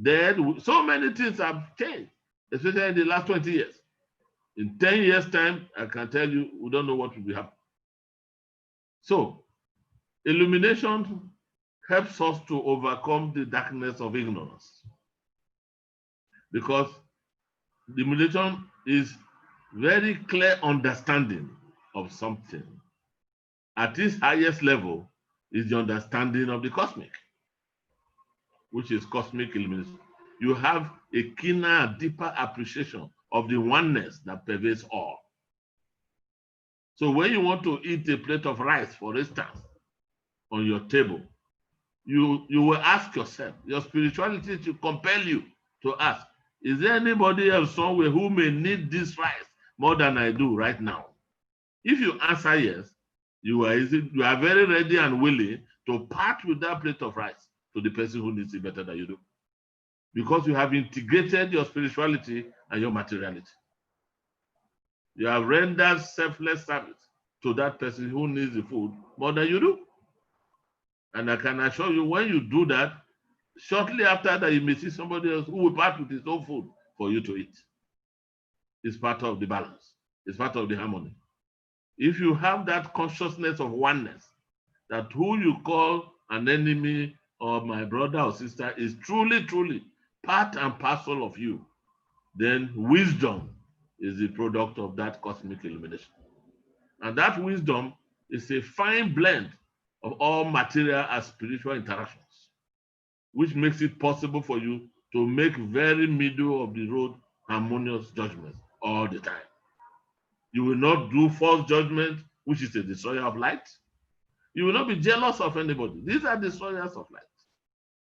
Dead, so many things have changed, especially in the last 20 years. In 10 years' time, I can tell you, we don't know what will be happening. So, illumination helps us to overcome the darkness of ignorance. Because the illumination is very clear understanding of something. At its highest level is the understanding of the cosmic, which is cosmic illumination. You have a keener, deeper appreciation of the oneness that pervades all. So when you want to eat a plate of rice, for instance, on your table, you will ask yourself, your spirituality to compel you to ask, is there anybody else somewhere who may need this rice more than I do right now? If you answer yes, you are very ready and willing to part with that plate of rice to the person who needs it better than you do. Because you have integrated your spirituality and your materiality. You have rendered selfless service to that person who needs the food more than you do. And I can assure you, when you do that, shortly after that, you may see somebody else who will part with his own food for you to eat. It's part of the balance. It's part of the harmony. If you have that consciousness of oneness, that who you call an enemy or my brother or sister is truly, truly part and parcel of you, then wisdom is the product of that cosmic illumination. And that wisdom is a fine blend of all material and spiritual interactions, which makes it possible for you to make very middle of the road harmonious judgments all the time. You will not do false judgment, which is a destroyer of light. You will not be jealous of anybody. These are destroyers of light.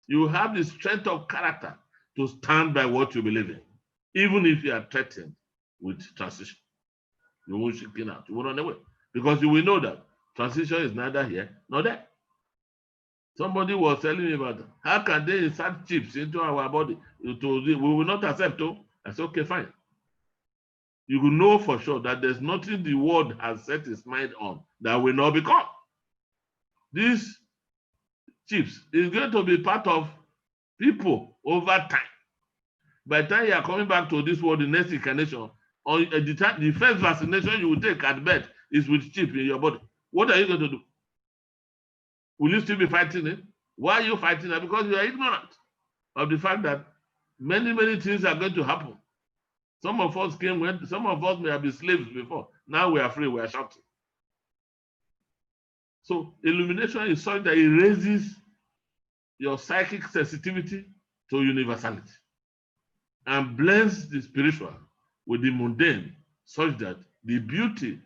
You will have the strength of character to stand by what you believe in, even if you are threatened with transition. You won't chicken out. You won't run away, because you will know that transition is neither here nor there. Somebody was telling me about how can they insert chips into our body? We will not accept. I said, okay, fine. You will know for sure that there's nothing the world has set its mind on that will not become. These chips is going to be part of people over time. By the time you are coming back to this world, the next incarnation, or the first vaccination you will take at birth is with chip in your body. What are you going to do? Will you still be fighting it? Why are you fighting it? Because you are ignorant of the fact that many, many things are going to happen. Some of us some of us may have been slaves before. Now we are free, we are shouting. So illumination is something that raises your psychic sensitivity to universality and blends the spiritual with the mundane, such that the beauty,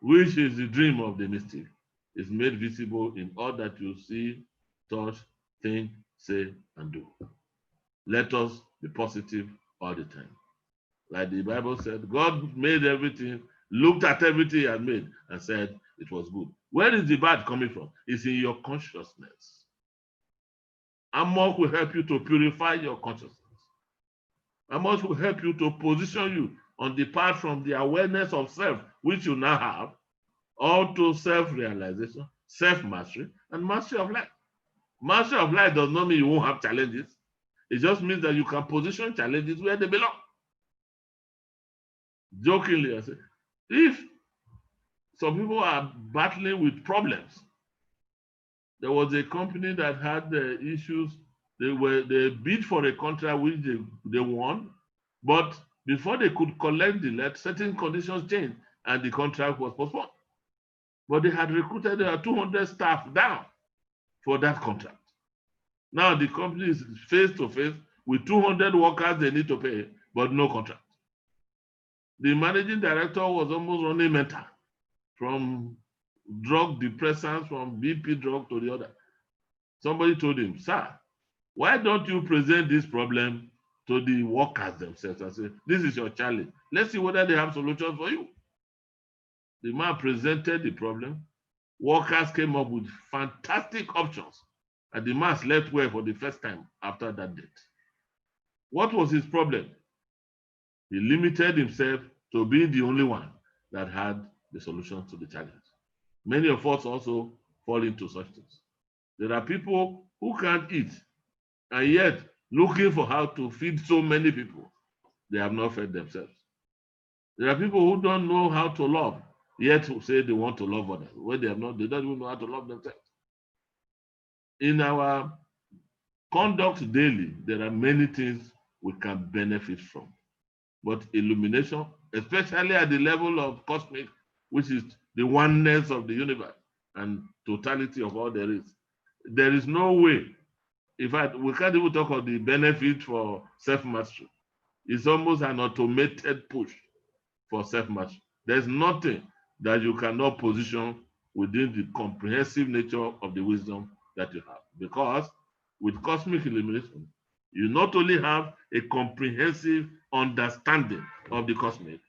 which is the dream of the mystic, is made visible in all that you see, touch, think, say, and do. Let us be positive all the time. Like the Bible said, God made everything, looked at everything he had made, and said it was good. Where is the bad coming from? It's in your consciousness. Amok will help you to purify your consciousness. Amok will help you to position you on the path from the awareness of self, which you now have, all to self-realization, self-mastery, and mastery of life. Mastery of life does not mean you won't have challenges. It just means that you can position challenges where they belong. Jokingly, I say, if some people are battling with problems, there was a company that had the issues. They bid for a contract which they won, but before they could collect the lead, certain conditions changed and the contract was postponed. But they had recruited 200 staff down for that contract. Now the company is face to face with 200 workers they need to pay, but no contract. The managing director was almost running mental from drug depressants, from BP drug to the other. Somebody told him, sir, why don't you present this problem to the workers themselves and say, this is your challenge. Let's see whether they have solutions for you. The man presented the problem. Workers came up with fantastic options, and the man slept well for the first time after that date. What was his problem? He limited himself to being the only one that had the solution to the challenge. Many of us also fall into such things. There are people who can't eat, and yet looking for how to feed so many people. They have not fed themselves. There are people who don't know how to love, yet say they want to love others. When they have not, they don't even know how to love themselves. In our conduct daily, there are many things we can benefit from. But illumination, especially at the level of cosmic, which is the oneness of the universe and totality of all there is no way. In fact, we can't even talk of the benefit for self-mastery. It's almost an automated push for self-mastery. There's nothing that you cannot position within the comprehensive nature of the wisdom that you have. Because with cosmic illumination, you not only have a comprehensive understanding of the cosmic,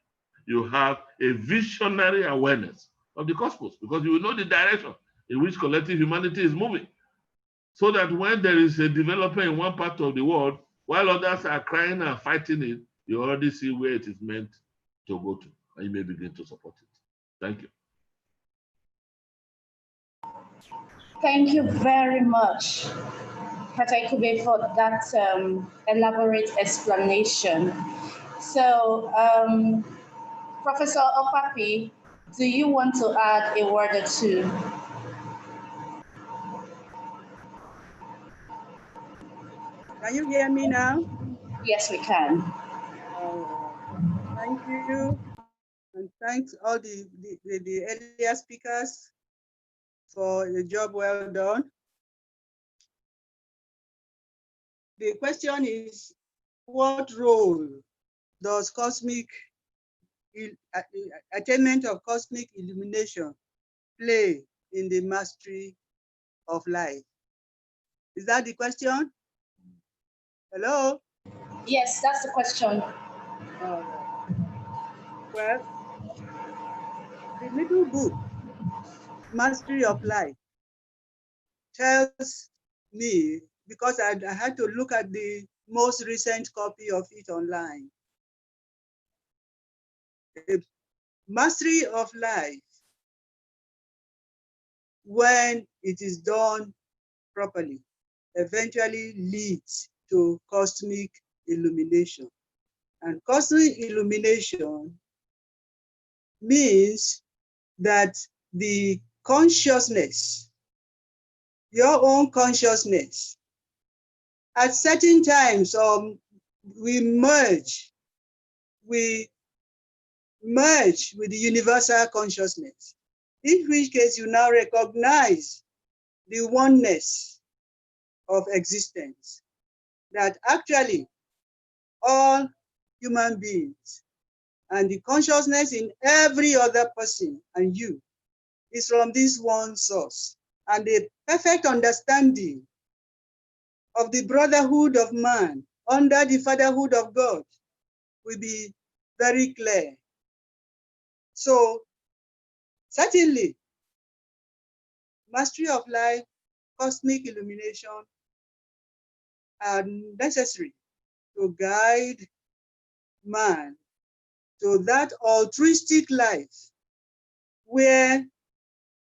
you have a visionary awareness of the cosmos, because you will know the direction in which collective humanity is moving. So that when there is a development in one part of the world, while others are crying and fighting it, you already see where it is meant to go to, and you may begin to support it. Thank you.
Thank you very much, Patakube, for that elaborate explanation. So, Professor Opapi, do you want to add a word or two?
Can you hear me now?
Yes, we can.
Thank you. And thanks all the earlier speakers for the job well done. The question is, what role does attainment of cosmic illumination play in the mastery of life? Is that the question? Hello?
Yes, that's the question.
Well, the little book, Mastery of Life, tells me, because I had to look at the most recent copy of it online. The mastery of life, when it is done properly, eventually leads to cosmic illumination. And cosmic illumination means that the consciousness, your own consciousness, at certain times we merge with the universal consciousness, in which case you now recognize the oneness of existence, that actually all human beings and the consciousness in every other person and you is from this one source. And a perfect understanding of the brotherhood of man under the fatherhood of God will be very clear. So certainly, mastery of life, cosmic illumination are necessary to guide man to that altruistic life where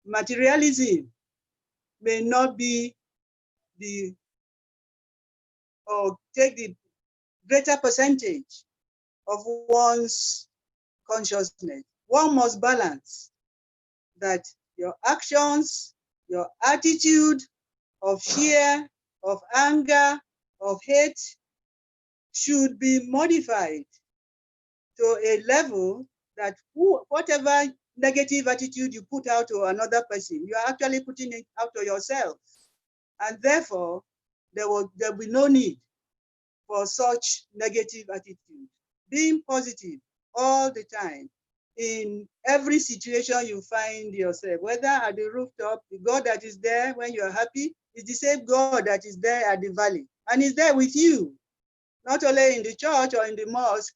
materialism may not be or take the greater percentage of one's consciousness. One must balance that your actions, your attitude of fear, of anger, of hate should be modified to a level that whatever negative attitude you put out to another person, you are actually putting it out to yourself. And therefore, there will be no need for such negative attitude. Being positive all the time in every situation you find yourself, whether at the rooftop, the God that is there when you are happy is the same God that is there at the valley and is there with you not only in the church or in the mosque,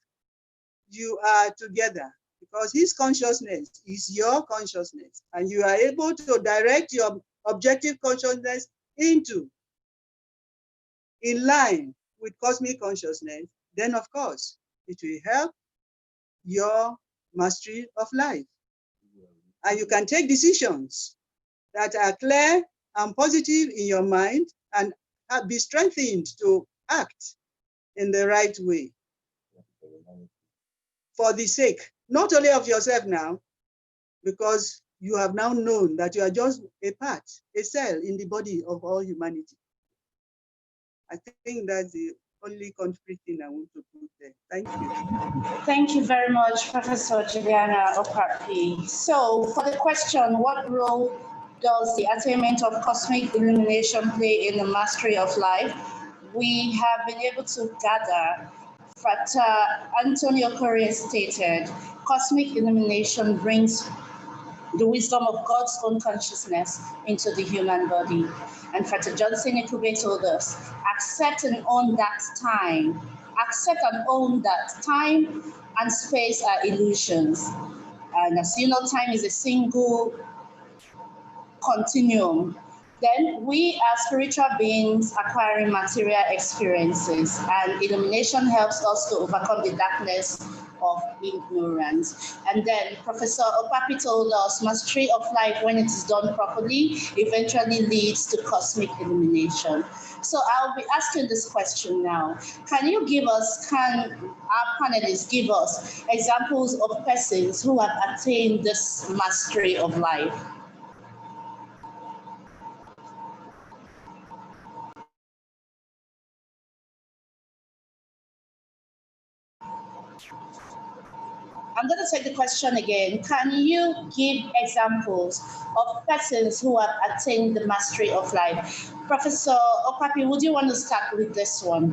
you are together, because his consciousness is your consciousness, and you are able to direct your objective consciousness into in line with cosmic consciousness, then of course it will help your mastery of life. And you can take decisions that are clear and positive in your mind and be strengthened to act in the right way for the sake, not only of yourself now, because you have now known that you are just a part, a cell in the body of all humanity. I think that's the only concrete thing I want to put there. Thank you.
Thank you very much, Professor Juliana Okapi. So for the question, what role does the attainment of cosmic illumination play in the mastery of life? We have been able to gather Frater Antonio Correa stated, cosmic illumination brings the wisdom of God's own consciousness into the human body. And Frater Johnson Ikube told us, accept and own that time. Accept and own that time and space are illusions. And as you know, time is a single continuum. Then we are spiritual beings acquiring material experiences, and illumination helps us to overcome the darkness of ignorance. And then Professor Opapi told us mastery of life, when it is done properly, eventually leads to cosmic illumination. So I'll be asking this question now. Can our panelists give us examples of persons who have attained this mastery of life? I'm going to take the question again. Can you give examples of persons who have attained the mastery of life? Professor Okapi, would you want to start with this one?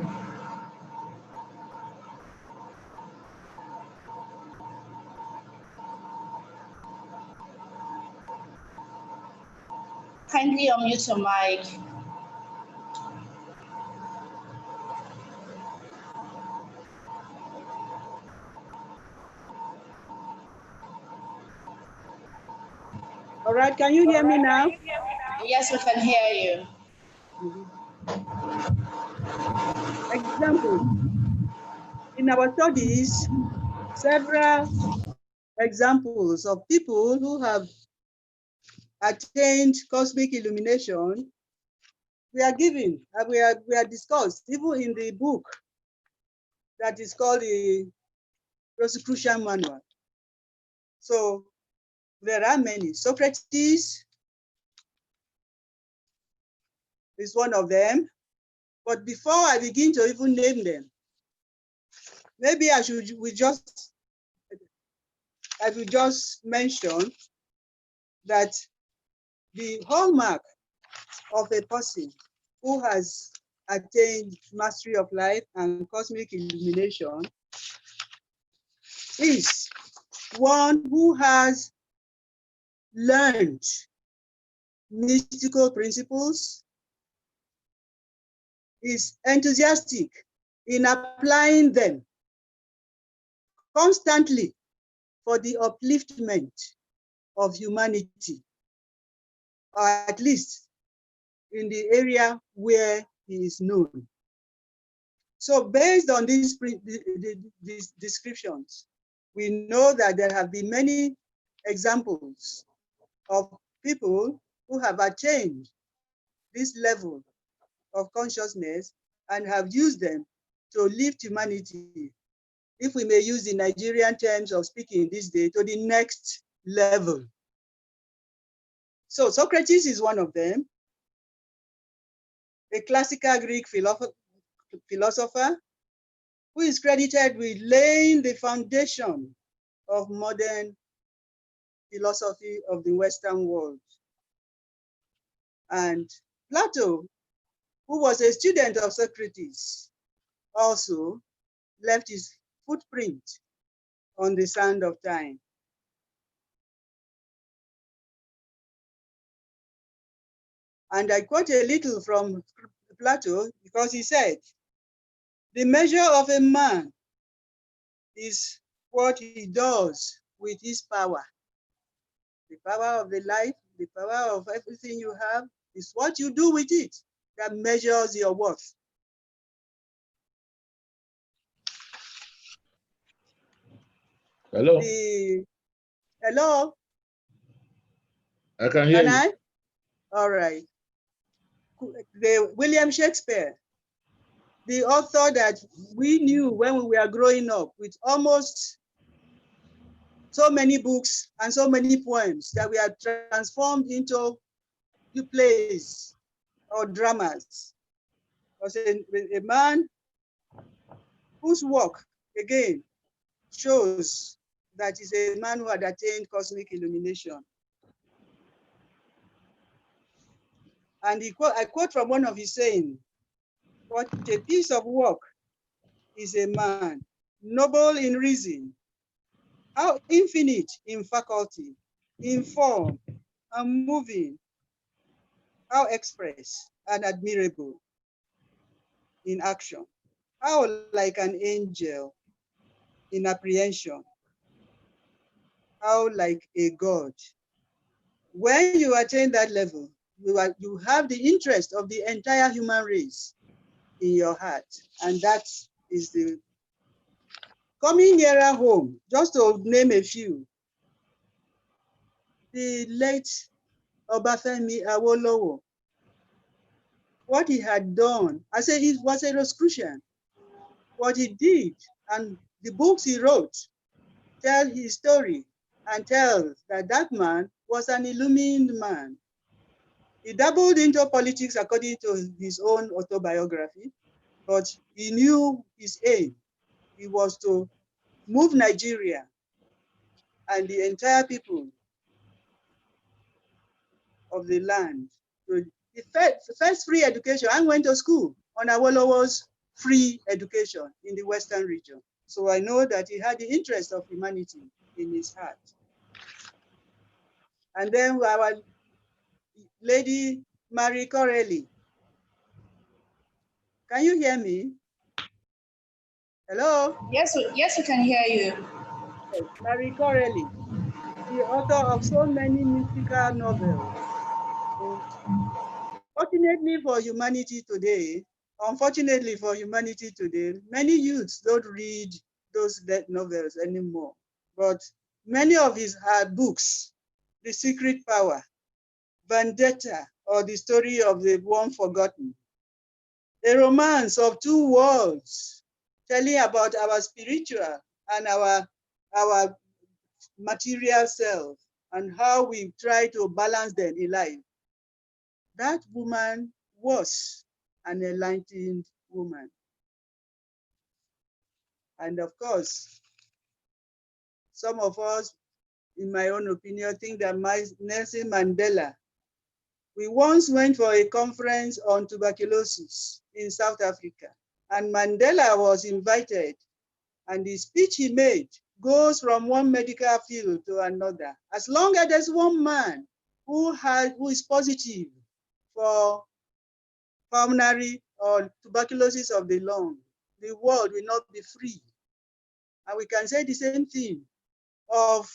Kindly unmute your mic.
All right, can you hear me now?
Yes, we can hear you.
Example, in our studies, several examples of people who have attained cosmic illumination, we are given, we are discussed, even in the book that is called the Rosicrucian Manual. So there are many. Socrates is one of them. But before I begin to even name them, maybe I will just mention that the hallmark of a person who has attained mastery of life and cosmic illumination is one who has learned mystical principles, is enthusiastic in applying them constantly for the upliftment of humanity, or at least in the area where he is known. So based on these descriptions, we know that there have been many examples of people who have attained this level of consciousness and have used them to lift humanity, if we may use the Nigerian terms of speaking this day, to the next level. So Socrates is one of them, a classical Greek philosopher who is credited with laying the foundation of modern philosophy of the Western world. And Plato, who was a student of Socrates, also left his footprint on the sand of time. And I quote a little from Plato because he said, The measure of a man is what he does with his power. The power of the life, the power of everything you have is what you do with it that measures your worth.
Hello?
Hello?
I can hear
Can
you.
I? All right. William Shakespeare, the author that we knew when we were growing up, with almost so many books and so many poems that we are transformed into plays or dramas, was a man whose work, again, shows that he's a man who had attained cosmic illumination. And I quote from one of his saying, "What a piece of work is a man, noble in reason, how infinite in faculty, in form, and moving, how express and admirable in action, how like an angel in apprehension, how like a god." When you attain that level, you have the interest of the entire human race in your heart. And that is the coming nearer home. Just to name a few, the late Obafemi Awolowo, what he had done, I say he was a Rosicrucian. What he did and the books he wrote tell his story and tell that that man was an illumined man. He dabbled into politics according to his own autobiography, but he knew his aim. He was to move Nigeria and the entire people of the land to the first free education. I went to school on Awolowo's free education in the Western region. So I know that he had the interest of humanity in his heart. And then our lady Marie Corelli. Can you hear me? Hello?
Yes, we can hear you.
Yes, Marie Corelli, the author of so many mystical novels. And fortunately for humanity today, unfortunately for humanity today, many youths don't read those novels anymore. But many of his books, The Secret Power, Vendetta, or The Story of the One Forgotten, A Romance of Two Worlds, telling about our spiritual and our material self and how we try to balance them in life. That woman was an enlightened woman. And of course, some of us, in my own opinion, think that Nelson Mandela, we once went for a conference on tuberculosis in South Africa, and Mandela was invited, and the speech he made goes from one medical field to another. As long as there's one man who is positive for pulmonary or tuberculosis of the lung, the world will not be free. And we can say the same thing of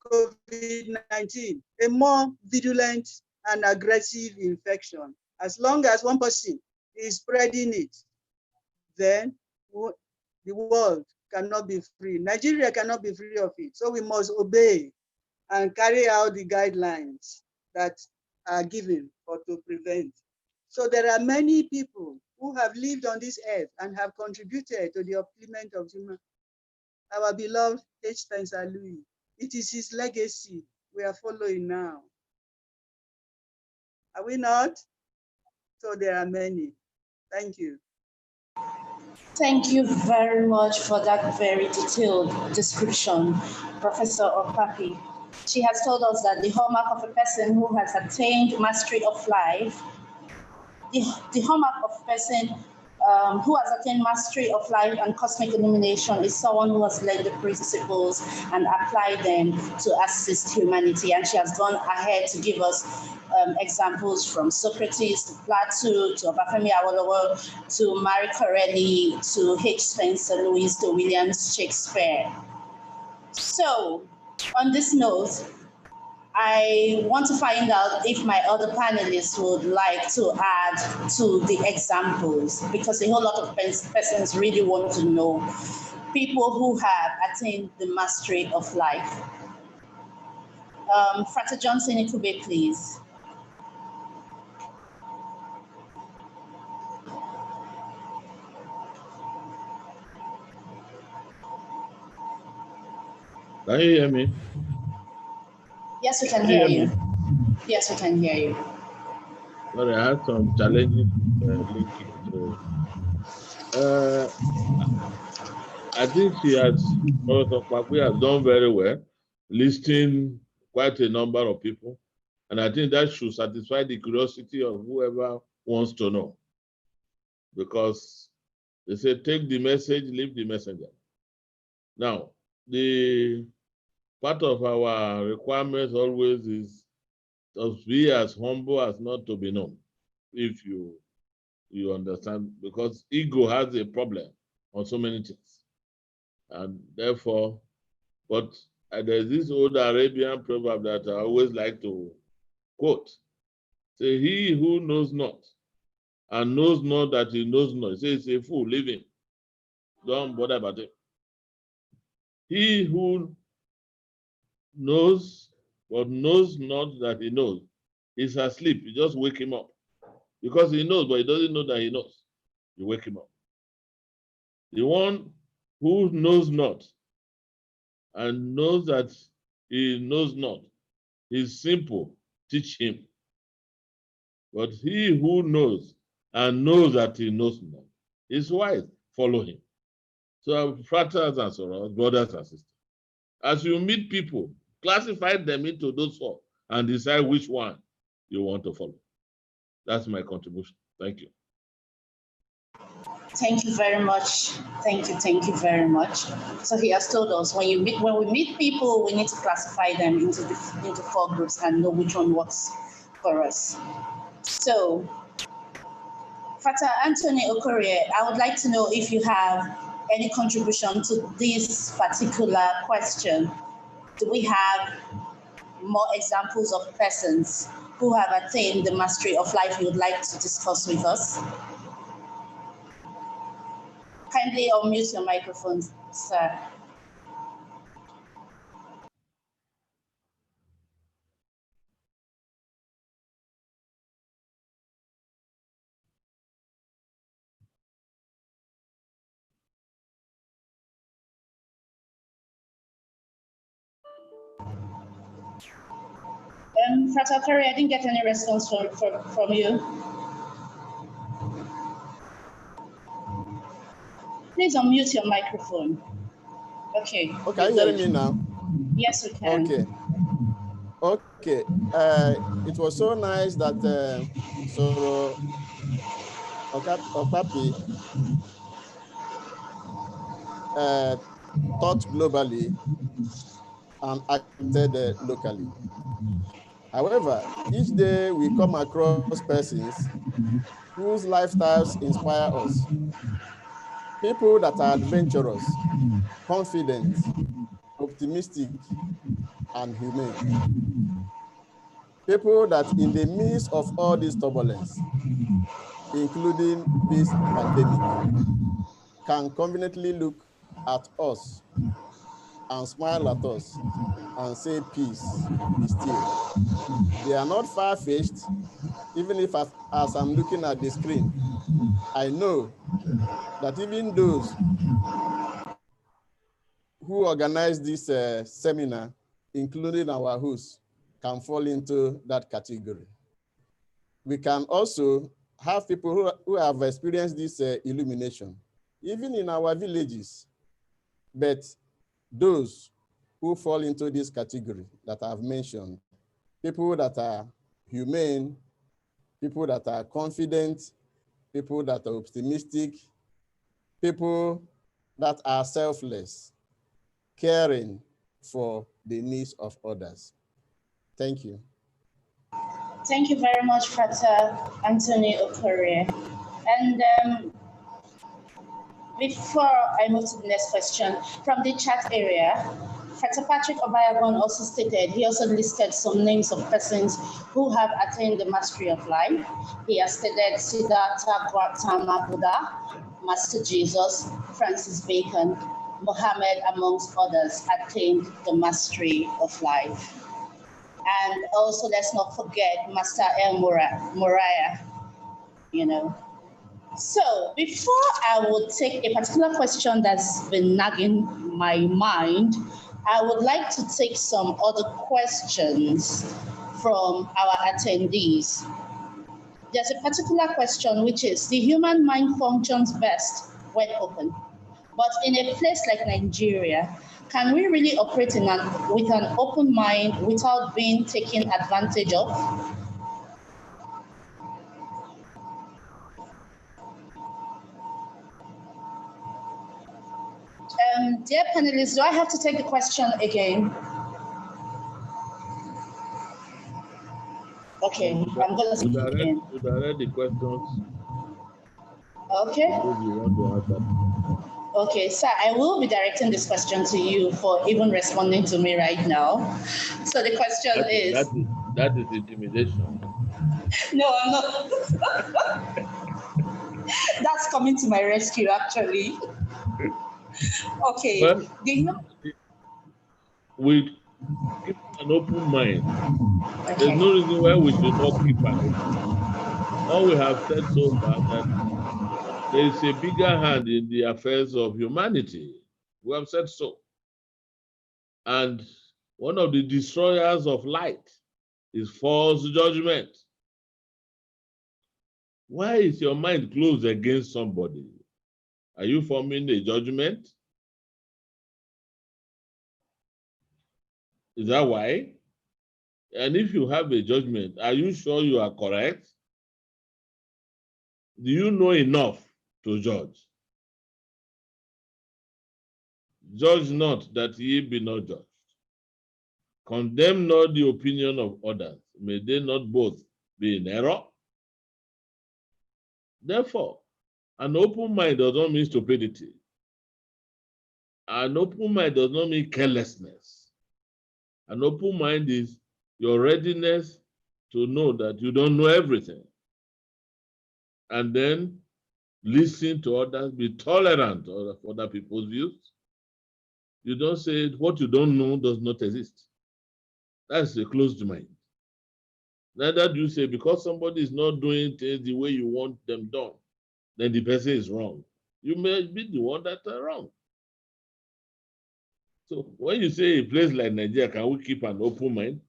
COVID-19, a more virulent and aggressive infection. As long as one person is spreading it, then the world cannot be free. Nigeria cannot be free of it. So we must obey and carry out the guidelines that are given to prevent. So there are many people who have lived on this earth and have contributed to the upliftment of human. Our beloved H. Spencer Louis, it is his legacy we are following now. Are we not? So there are many. Thank you.
Thank you very much for that very detailed description, Professor Okapi. She has told us that the hallmark of a person who has attained mastery of life, the hallmark of a person who has attained mastery of life and cosmic illumination is someone who has learned the principles and applied them to assist humanity. And she has gone ahead to give us examples from Socrates to Plato to Obafemi Awolowo to Marie Corelli to H. Spencer Lewis to William Shakespeare. So, on this note, I want to find out if my other panelists would like to add to the examples, because a whole lot of persons really want to know people who have attained the mastery of life. Frater Johnson Ikube, please.
Can you hear me?
Yes, we can hear you. Yes, we can hear you.
Sorry, I had some challenges linking. So, I think Professor Kwakwe has done very well, listing quite a number of people. And I think that should satisfy the curiosity of whoever wants to know. Because they say, take the message, leave the messenger. Now, the part of our requirements always is to be as humble as not to be known, if you understand, because ego has a problem on so many things. And therefore, but there's this old Arabian proverb that I always like to quote. Say, he who knows not and knows not that he knows not, he says, a fool, leave him. Don't bother about it. He who knows but knows not that he knows is asleep. You just wake him up. Because he knows, but he doesn't know that he knows. You wake him up. The one who knows not and knows that he knows not is simple. Teach him. But he who knows and knows that he knows not is wise. Follow him. So, fratres and sorors, brothers and sisters, as you meet people, classify them into those four and decide which one you want to follow. That's my contribution. Thank you.
Thank you very much. Thank you very much. So he has told us when we meet people, we need to classify them into four groups and know which one works for us. So, Frater Anthony Okorie, I would like to know if you have any contribution to this particular question. Do we have more examples of persons who have attained the mastery of life you would like to discuss with us? Kindly unmute your microphone, sir. Frater Curry, I didn't get any response from you. Please unmute your microphone. Okay.
Okay, are you hearing me now?
Yes, we can.
Okay. It was so nice that Soro Okapi thought globally and acted locally. However, each day we come across persons whose lifestyles inspire us. People that are adventurous, confident, optimistic, and humane. People that in the midst of all this turbulence, including this pandemic, can conveniently look at us and smile at us and say, peace, be still. They are not far-fetched, even if as I'm looking at the screen, I know that even those who organized this seminar, including our hosts, can fall into that category. We can also have people who have experienced this illumination, even in our villages. But those who fall into this category that I've mentioned, people that are humane, people that are confident, people that are optimistic, people that are selfless, caring for the needs of others. Thank you.
Thank you very much, Frater Anthony Okorie. And before I move to the next question, from the chat area, Frater Patrick Obayagon also stated, he also listed some names of persons who have attained the mastery of life. He has stated Siddhartha Gautama Buddha, Master Jesus, Francis Bacon, Mohammed, amongst others, attained the mastery of life. And also, let's not forget Master El Moriah, you know. So before I would take a particular question that's been nagging my mind, I would like to take some other questions from our attendees. There's a particular question which is, the human mind functions best when open. But in a place like Nigeria, can we really operate with an open mind without being taken advantage of? Dear panelists, do I have to take the question again? Okay, I'm going to take it again.
You direct the questions.
Okay.
If you want to answer.
Okay, sir, I will be directing this question to you for even responding to me right now. So the question is...
That is intimidation.
No, I'm not. That's coming to my rescue, actually. Okay.
Well, we keep an open mind.
Okay.
There's no reason why we should not keep an open mind. All we have said so far that there is a bigger hand in the affairs of humanity. We have said so. And one of the destroyers of light is false judgment. Why is your mind closed against somebody? Are you forming a judgment? Is that why? And if you have a judgment, are you sure you are correct? Do you know enough to judge? Judge not that ye be not judged. Condemn not the opinion of others. May they not both be in error? Therefore, an open mind does not mean stupidity. An open mind does not mean carelessness. An open mind is your readiness to know that you don't know everything. And then listen to others, be tolerant of other people's views. You don't say what you don't know does not exist. That's a closed mind. Neither do you say because somebody is not doing things the way you want them done, then the person is wrong. You may be the one that are wrong. So when you say a place like Nigeria, can we keep an open mind?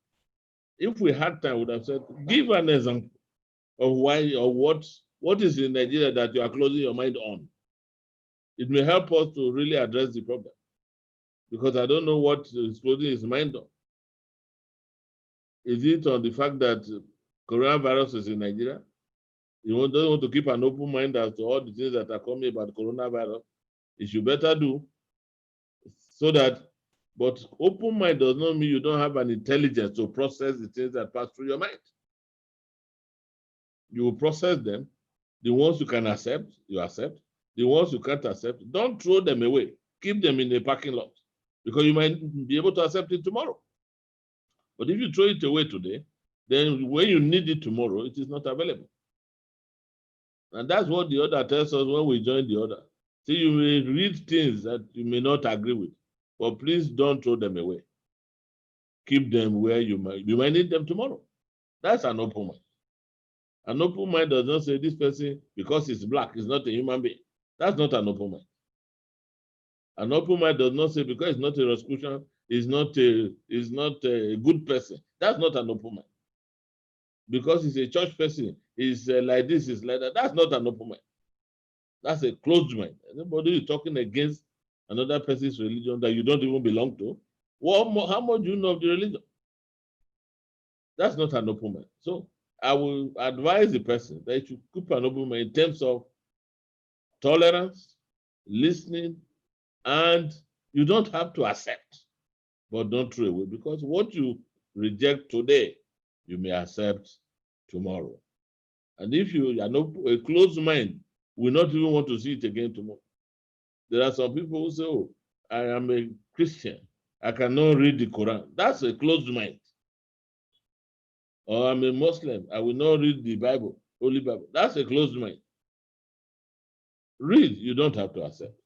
If we had time, we would have said, give an example of why or what is in Nigeria that you are closing your mind on. It may help us to really address the problem, because I don't know what is closing his mind on. Is it on the fact that coronavirus is in Nigeria? You don't want to keep an open mind as to all the things that are coming about coronavirus. It should better do so that, but open mind does not mean you don't have an intelligence to process the things that pass through your mind. You will process them. The ones you can accept, you accept. The ones you can't accept, don't throw them away. Keep them in the parking lot, because you might be able to accept it tomorrow. But if you throw it away today, then when you need it tomorrow, it is not available. And that's what the order tells us when we join the order. See, you may read things that you may not agree with, but please don't throw them away. Keep them where you might need them tomorrow. That's an open mind. An open mind does not say this person, because he's black, is not a human being. That's not an open mind. An open mind does not say because he's not a Rosicrucian, he's not a good person. That's not an open mind. Because he's a church person, he's like this, he's like that. That's not an open mind. That's a closed mind. Anybody is talking against another person's religion that you don't even belong to, how much do you know of the religion? That's not an open mind. So I will advise the person that you should keep an open mind in terms of tolerance, listening, and you don't have to accept, but don't throw away, because what you reject today, you may accept tomorrow. And if you are not a closed mind, will not even want to see it again tomorrow. There are some people who say, "Oh, I am a Christian. I cannot read the Quran." That's a closed mind. Or I'm a Muslim. I will not read the Bible, Holy Bible. That's a closed mind. Read, you don't have to accept.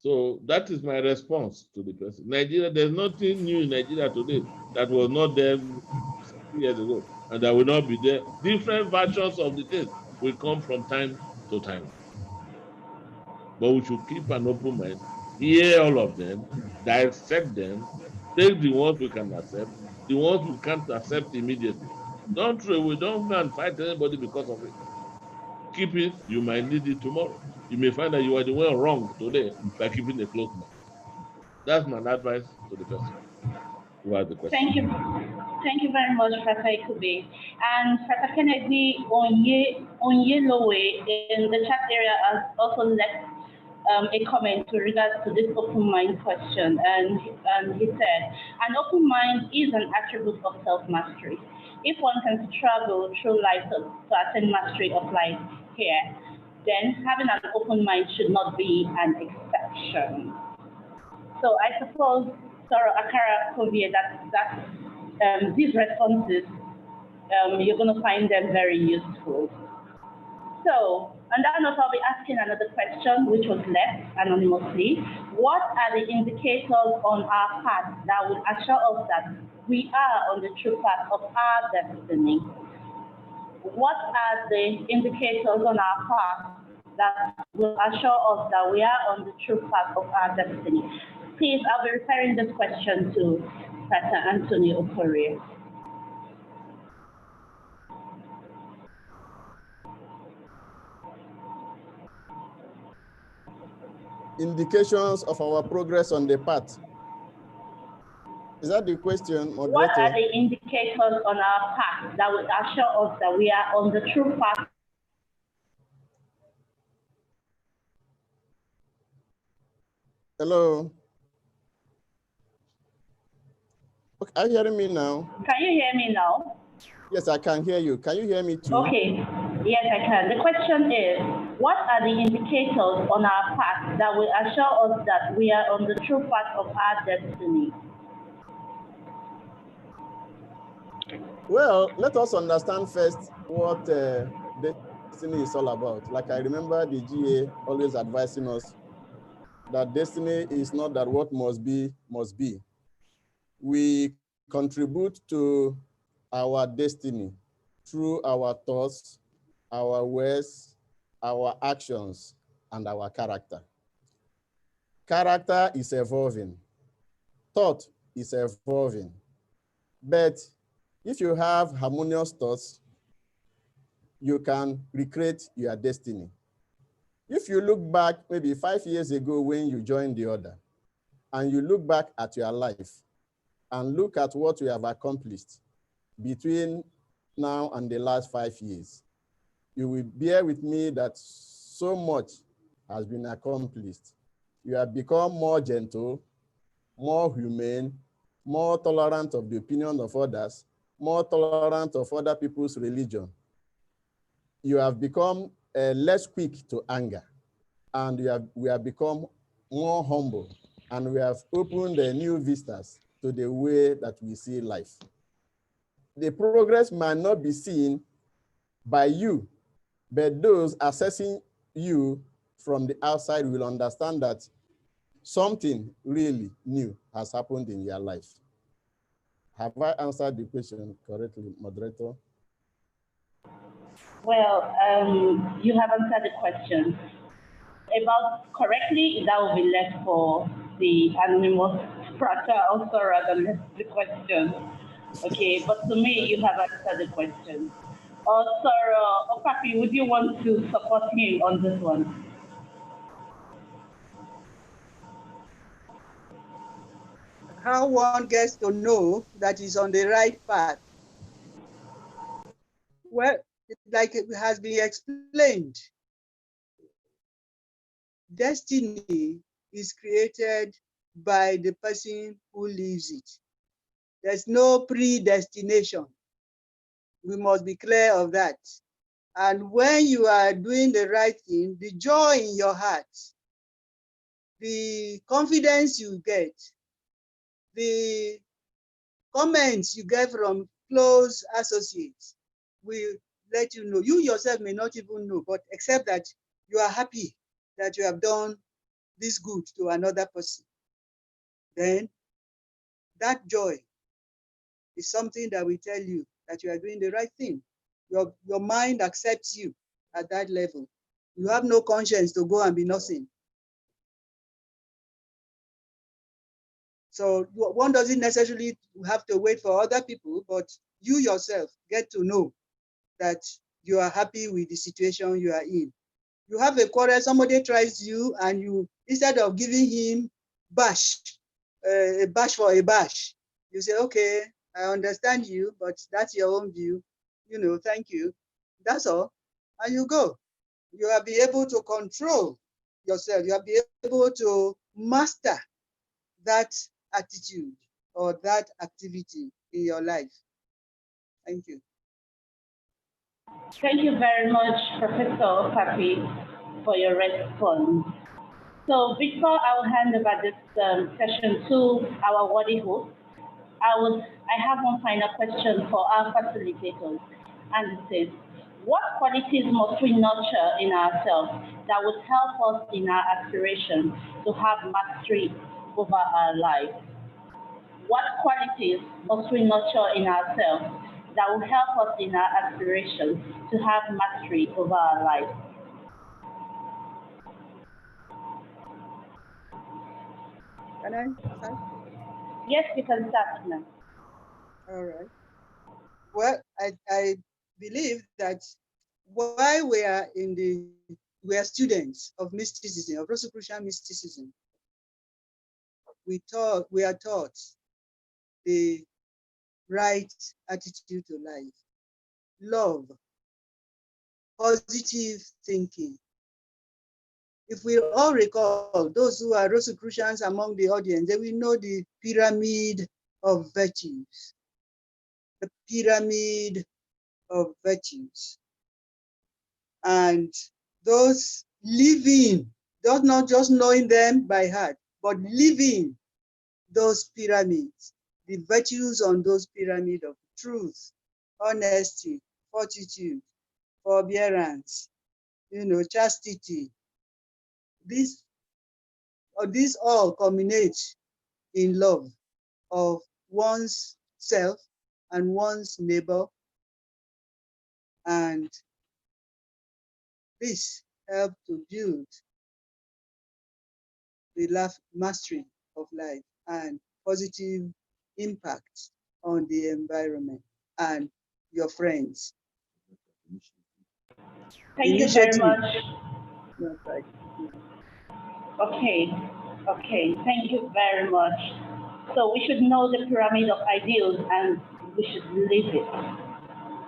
So that is my response to the person. Nigeria, there's nothing new in Nigeria today that was not there 60 years ago, and that will not be there. Different versions of the things will come from time to time. But we should keep an open mind, hear all of them, dissect them, take the ones we can accept, the ones we can't accept immediately. Don't throw away, don't go and fight anybody because of it. Keep it, you might need it tomorrow. You may find that you are the one wrong today by keeping a close mind. That's my advice to the person who has the question.
Thank you. Thank you very much, Professor Ikube. And Professor Kennedy Onyelowe in the chat area has also left a comment with regards to this open mind question. And he said, an open mind is an attribute of self-mastery. If one can travel through life to attain mastery of life here, then having an open mind should not be an exception. So I suppose, Soro Akara Kovie, that these responses, you're going to find them very useful. So, on that note, I'll be asking another question, which was left anonymously. What are the indicators on our path that will assure us that we are on the true path of our destiny? What are the indicators on our path that will assure us that we are on the true path of our destiny? Please, I'll be referring this question to Pastor Anthony Okorie.
Indications of our progress on the path. Is that the question, moderator?
What are the indicators on our path that will assure us that we are on the true path?
Hello? Okay, are you hearing me now?
Can you hear me now?
Yes, I can hear you. Can you hear me too?
Okay, yes, I can. The question is, what are the indicators on our path that will assure us that we are on the true path of our destiny?
Well, let us understand first what destiny is all about. Like I remember the GA always advising us that destiny is not that what must be, must be. We contribute to our destiny through our thoughts, our words, our actions, and our character. Character is evolving. Thought is evolving. But if you have harmonious thoughts, you can recreate your destiny. If you look back maybe 5 years ago when you joined the order, and you look back at your life and look at what you have accomplished between now and the last 5 years, you will bear with me that so much has been accomplished. You have become more gentle, more humane, more tolerant of the opinion of others, more tolerant of other people's religion. You have become less quick to anger, and we have become more humble, and we have opened new vistas to the way that we see life. The progress might not be seen by you, but those assessing you from the outside will understand that something really new has happened in your life. Have I answered the question correctly, moderator?
Well, you have answered the question. About correctly, that will be left for the anonymous prater also rather than the question. Okay, but to me, you have answered the question. Also, Opapi, would you want to support him on this one?
How one gets to know that he's on the right path. Well, like it has been explained, destiny is created by the person who lives it. There's no predestination. We must be clear of that. And when you are doing the right thing, the joy in your heart, the confidence you get, the comments you get from close associates will let you know. You yourself may not even know, but except that you are happy that you have done this good to another person. Then that joy is something that will tell you that you are doing the right thing. Your mind accepts you at that level. You have no conscience to go and be nothing. So one doesn't necessarily have to wait for other people, but you yourself get to know that you are happy with the situation you are in. You have a quarrel, somebody tries you, and you, instead of giving him bash, a bash for a bash, you say, okay, I understand you, but that's your own view. You know, thank you. That's all. And you go. You will be able to control yourself. You will be able to master that attitude or that activity in your life. Thank you.
Thank you very much, Professor Papi, for your response. So before I will hand over this session to our worthy host, I have one final question for our facilitators, and it says, what qualities must we nurture in ourselves that would help us in our aspiration to have mastery over our life? What qualities must we nurture in ourselves that will help us in our aspiration to have mastery over our life?
Can I start?
Yes, you can start now.
All right. Well, I believe that while we are students of mysticism, of Rosicrucian mysticism, we are taught the right attitude to life, love, positive thinking. If we all recall, those who are Rosicrucians among the audience, they will know the pyramid of virtues. The pyramid of virtues. And those living, not just knowing them by heart, but living those pyramids, the virtues on those pyramids of truth, honesty, fortitude, forbearance, chastity. This all culminates in love of one's self and one's neighbor, and this helps to build the mastery of life and positive impact on the environment and your friends.
Thank you very much. Okay, thank you very much. So we should know the pyramid of ideals and we should live it.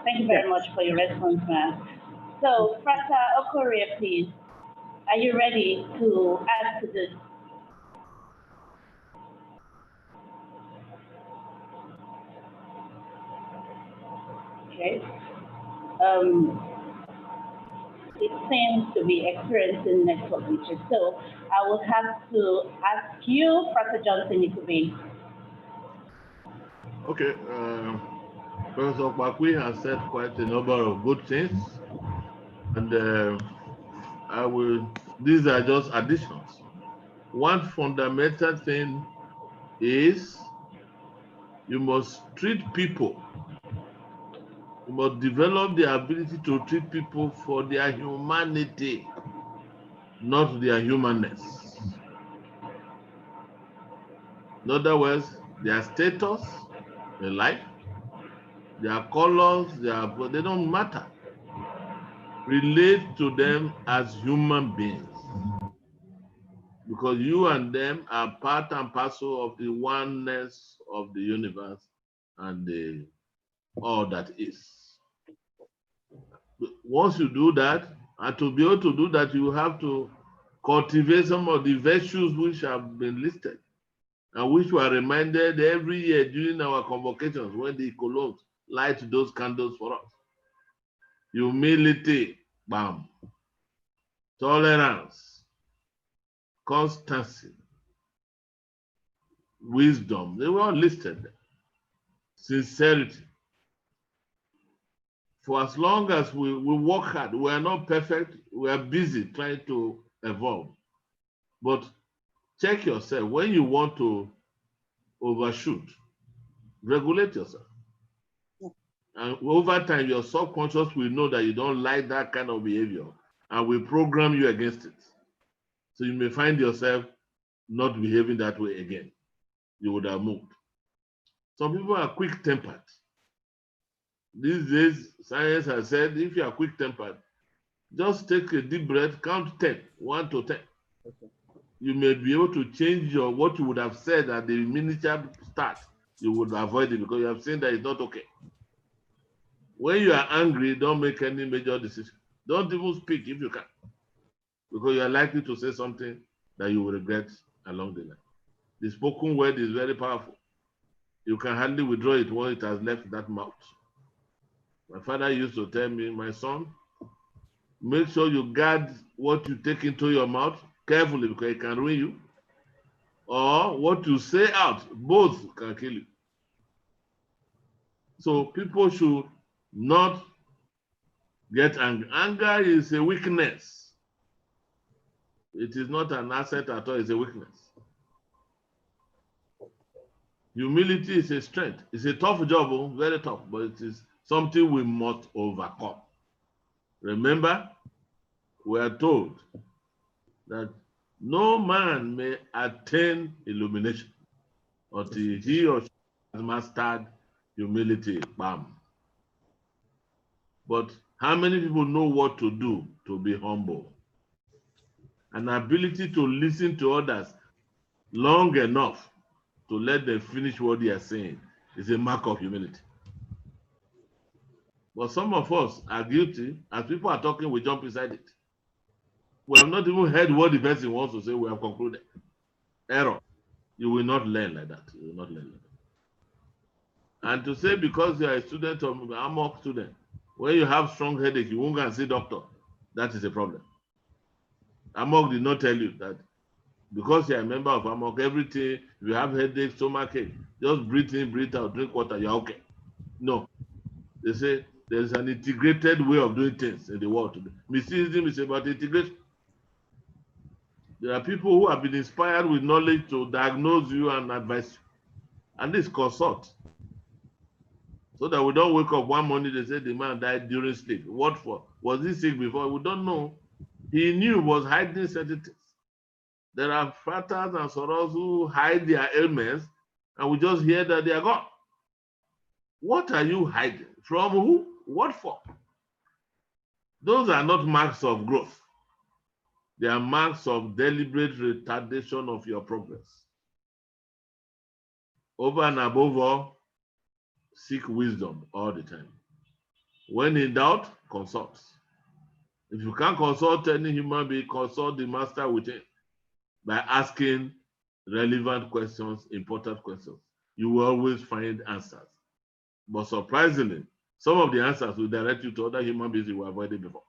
Thank you very much for your response, ma'am. So, Frata Okorie, please, are you ready to add to this? Okay. It seems to be experiencing network glitches. So I will have to ask you, Professor Johnson, it could be.
Okay. Professor Bakwi has said quite a number of good things, and these are just additions. One fundamental thing is you must treat people. You must develop the ability to treat people for their humanity, not their humanness. In other words, their status in life, their colors, they don't matter. Relate to them as human beings, because you and them are part and parcel of the oneness of the universe and all that is. Once you do that, and to be able to do that, you have to cultivate some of the virtues which have been listed and which were reminded every year during our convocations when the colons light those candles for us. Humility, bam. Tolerance, constancy, wisdom, they were all listed. Sincerity. For as long as we work hard, we are not perfect, we are busy trying to evolve. But check yourself. When you want to overshoot, regulate yourself. And over time, your subconscious will know that you don't like that kind of behavior and will program you against it. So you may find yourself not behaving that way again. You would have moved. Some people are quick tempered. These days, science has said if you are quick tempered, just take a deep breath, count 10, 1 to 10.
Okay.
You may be able to change what you would have said at the miniature start. You would avoid it because you have seen that it's not okay. When you are angry, don't make any major decision. Don't even speak if you can, because you are likely to say something that you will regret along the line. The spoken word is very powerful. You can hardly withdraw it once it has left that mouth. My father used to tell me, my son, make sure you guard what you take into your mouth carefully because it can ruin you. Or what you say out, both can kill you. So people should not get angry. Anger is a weakness. It is not an asset at all, it's a weakness. Humility is a strength. It's a tough job, very tough, but it is something we must overcome. Remember, we are told that no man may attain illumination until he or she has mastered humility. Bam. But how many people know what to do to be humble? An ability to listen to others long enough to let them finish what they are saying is a mark of humility. But some of us are guilty. As people are talking, we jump inside it. We have not even heard what the person wants to say. We have concluded. Error. You will not learn like that. You will not learn like that. And to say because you are a student or I'm a student, when you have strong headache, you won't go and see doctor. That is a problem. Amok did not tell you that because you're a member of Amok, everything, if you have headache, stomachache, just breathe in, breathe out, drink water, you're okay. No. They say there's an integrated way of doing things in the world today. Mysticism is about integration. There are people who have been inspired with knowledge to diagnose you and advise you. And this consult. So that we don't wake up one morning, they say the man died during sleep. What for? Was he sick before? We don't know. He knew was hiding certain things. There are fratres and sorors who hide their ailments, and we just hear that they are gone. What are you hiding? From who? What for? Those are not marks of growth. They are marks of deliberate retardation of your progress. Over and above all, seek wisdom all the time. When in doubt, consult. If you can't consult any human being, consult the master within by asking relevant questions, important questions. You will always find answers. But surprisingly, some of the answers will direct you to other human beings you were avoiding before.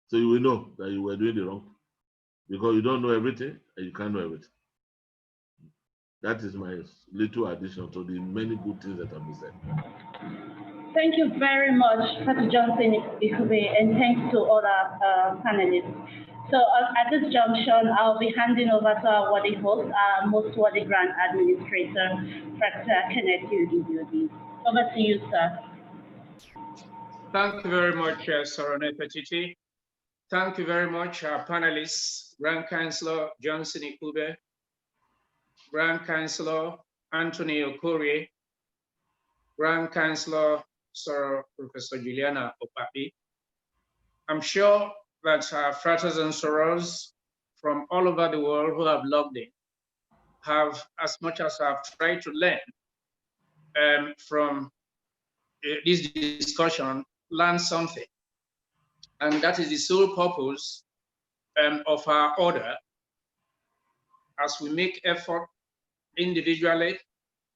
So you will know that you were doing the wrong thing because you don't know everything and you can't know everything. That is my little addition to the many good things that have been said.
Thank you very much, Pastor Johnson Ikube, and thanks to all our panelists. So at this junction, I'll be handing over to our worthy host, our most worthy grant administrator, Dr. Kenneth Ududi. Over to you, sir.
Thank you very much, Sorone Petiti. Thank you very much, our panelists, Grand Chancellor Johnson Ikube, Grand Chancellor Anthony Okorie, Grand Chancellor Sir Professor Juliana Opapi. I'm sure that our fratres and sorors from all over the world who have logged in have, as much as I've tried to learn from this discussion, learned something. And that is the sole purpose of our order, as we make effort individually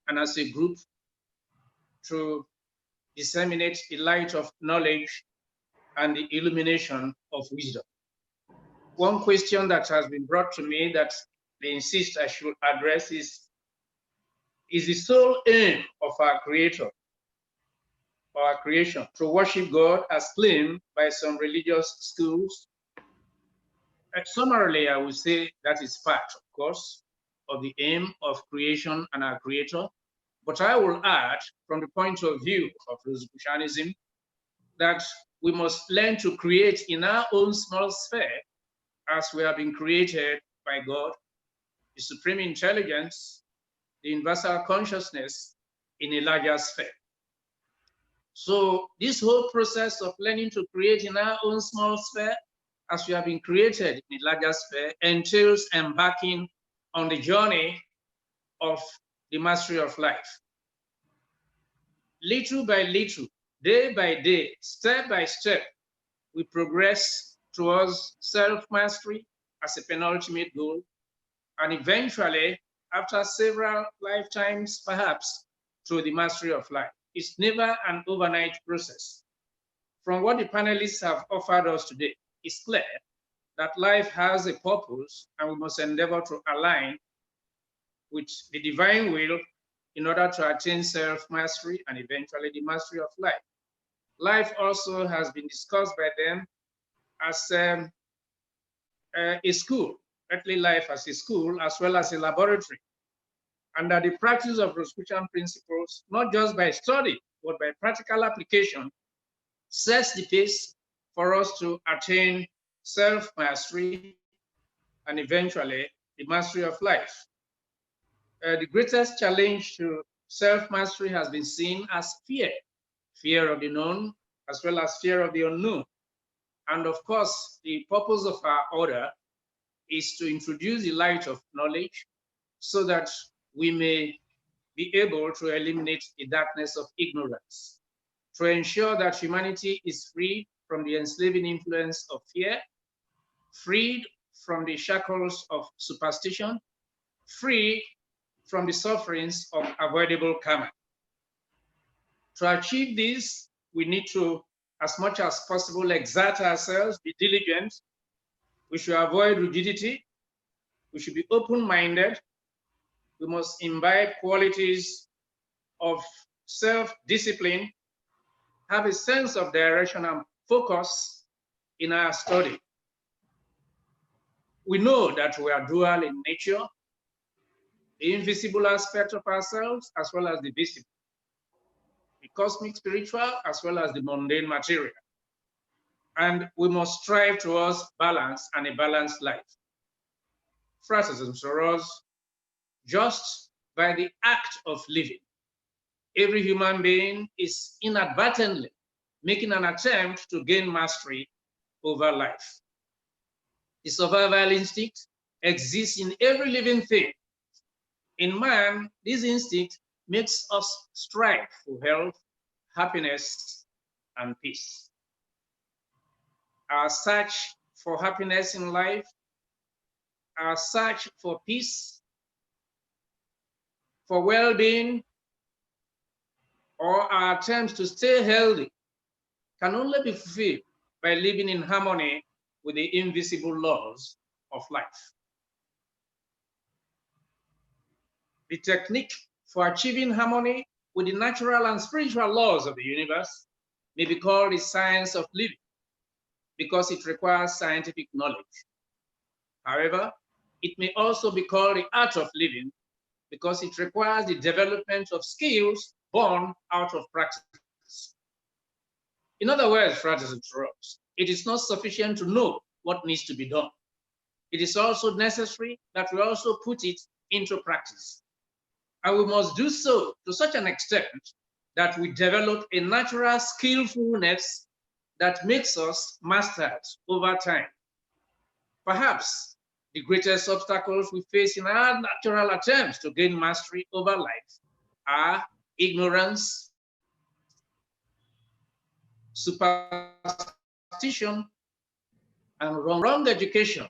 and as a group to disseminate the light of knowledge and the illumination of wisdom. One question that has been brought to me that they insist I should address is the sole aim of our Creator, our creation, to worship God as claimed by some religious schools? Summarily, I would say that is part, of course, of the aim of creation and our Creator. But I will add, from the point of view of Rosicrucianism, that we must learn to create in our own small sphere as we have been created by God, the supreme intelligence, the universal consciousness in a larger sphere. So this whole process of learning to create in our own small sphere as we have been created in a larger sphere entails embarking on the journey of the mastery of life. Little by little, day by day, step by step, we progress towards self-mastery as a penultimate goal, and eventually, after several lifetimes, perhaps, to the mastery of life. It's never an overnight process. From what the panelists have offered us today, it's clear that life has a purpose and we must endeavor to align with the divine will in order to attain self-mastery and eventually the mastery of life. Life also has been discussed by them as a school, earthly life as a school, as well as a laboratory. And that the practice of Rosicrucian principles, not just by study, but by practical application, sets the pace for us to attain self-mastery and eventually the mastery of life. The greatest challenge to self-mastery has been seen as fear, fear of the known, as well as fear of the unknown. And of course, the purpose of our order is to introduce the light of knowledge so that we may be able to eliminate the darkness of ignorance, to ensure that humanity is free from the enslaving influence of fear, freed from the shackles of superstition, free from the sufferings of avoidable karma. To achieve this, we need to, as much as possible, exert ourselves, be diligent. We should avoid rigidity. We should be open-minded. We must imbibe qualities of self-discipline, have a sense of direction and focus in our study. We know that we are dual in nature, the invisible aspect of ourselves as well as the visible, the cosmic spiritual as well as the mundane material. And we must strive towards balance and a balanced life. Fratres and sorors, just by the act of living, every human being is inadvertently making an attempt to gain mastery over life. The survival instinct exists in every living thing. In man, this instinct makes us strive for health, happiness, and peace. Our search for happiness in life, our search for peace, for well-being, or our attempts to stay healthy can only be fulfilled by living in harmony with the invisible laws of life. The technique for achieving harmony with the natural and spiritual laws of the universe may be called the science of living because it requires scientific knowledge. However, it may also be called the art of living because it requires the development of skills born out of practice. In other words, fratres and sorors, it is not sufficient to know what needs to be done. It is also necessary that we also put it into practice. And we must do so to such an extent that we develop a natural skillfulness that makes us masters over time. Perhaps the greatest obstacles we face in our natural attempts to gain mastery over life are ignorance, superstition, superstition and wrong education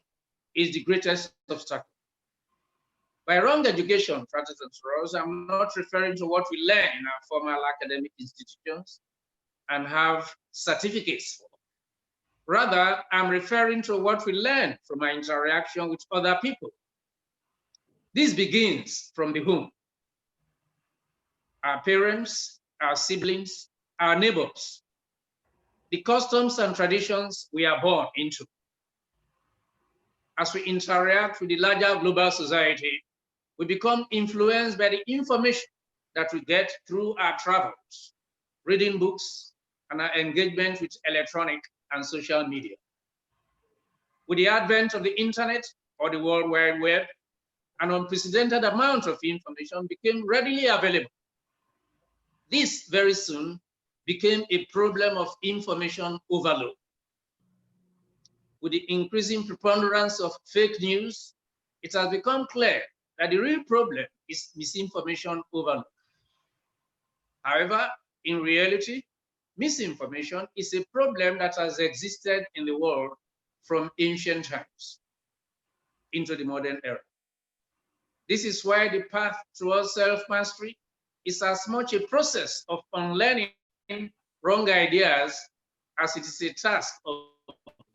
is the greatest obstacle. By wrong education, brothers and sisters, I'm not referring to what we learn in our formal academic institutions and have certificates for. Rather, I'm referring to what we learn from our interaction with other people. This begins from the home. Our parents, our siblings, our neighbors, the customs and traditions we are born into. As we interact with the larger global society, we become influenced by the information that we get through our travels, reading books, and our engagement with electronic and social media. With the advent of the internet or the World Wide Web, an unprecedented amount of information became readily available. This very soon became a problem of information overload. With the increasing preponderance of fake news, it has become clear that the real problem is misinformation overload. However, in reality, misinformation is a problem that has existed in the world from ancient times into the modern era. This is why the path towards self-mastery is as much a process of unlearning wrong ideas as it is a task of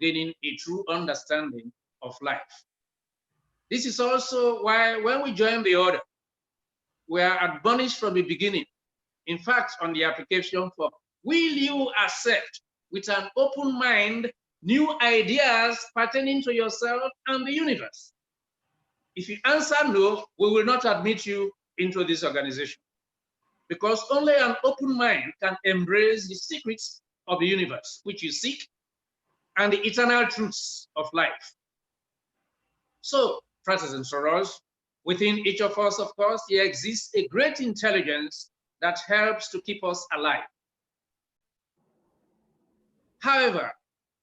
gaining a true understanding of life. This is also why when we join the order, we are admonished from the beginning. In fact, on the application form, will you accept with an open mind new ideas pertaining to yourself and the universe? If you answer no, we will not admit you into this organization, because only an open mind can embrace the secrets of the universe, which you seek, and the eternal truths of life. So, brothers and sorors, within each of us, of course, there exists a great intelligence that helps to keep us alive. However,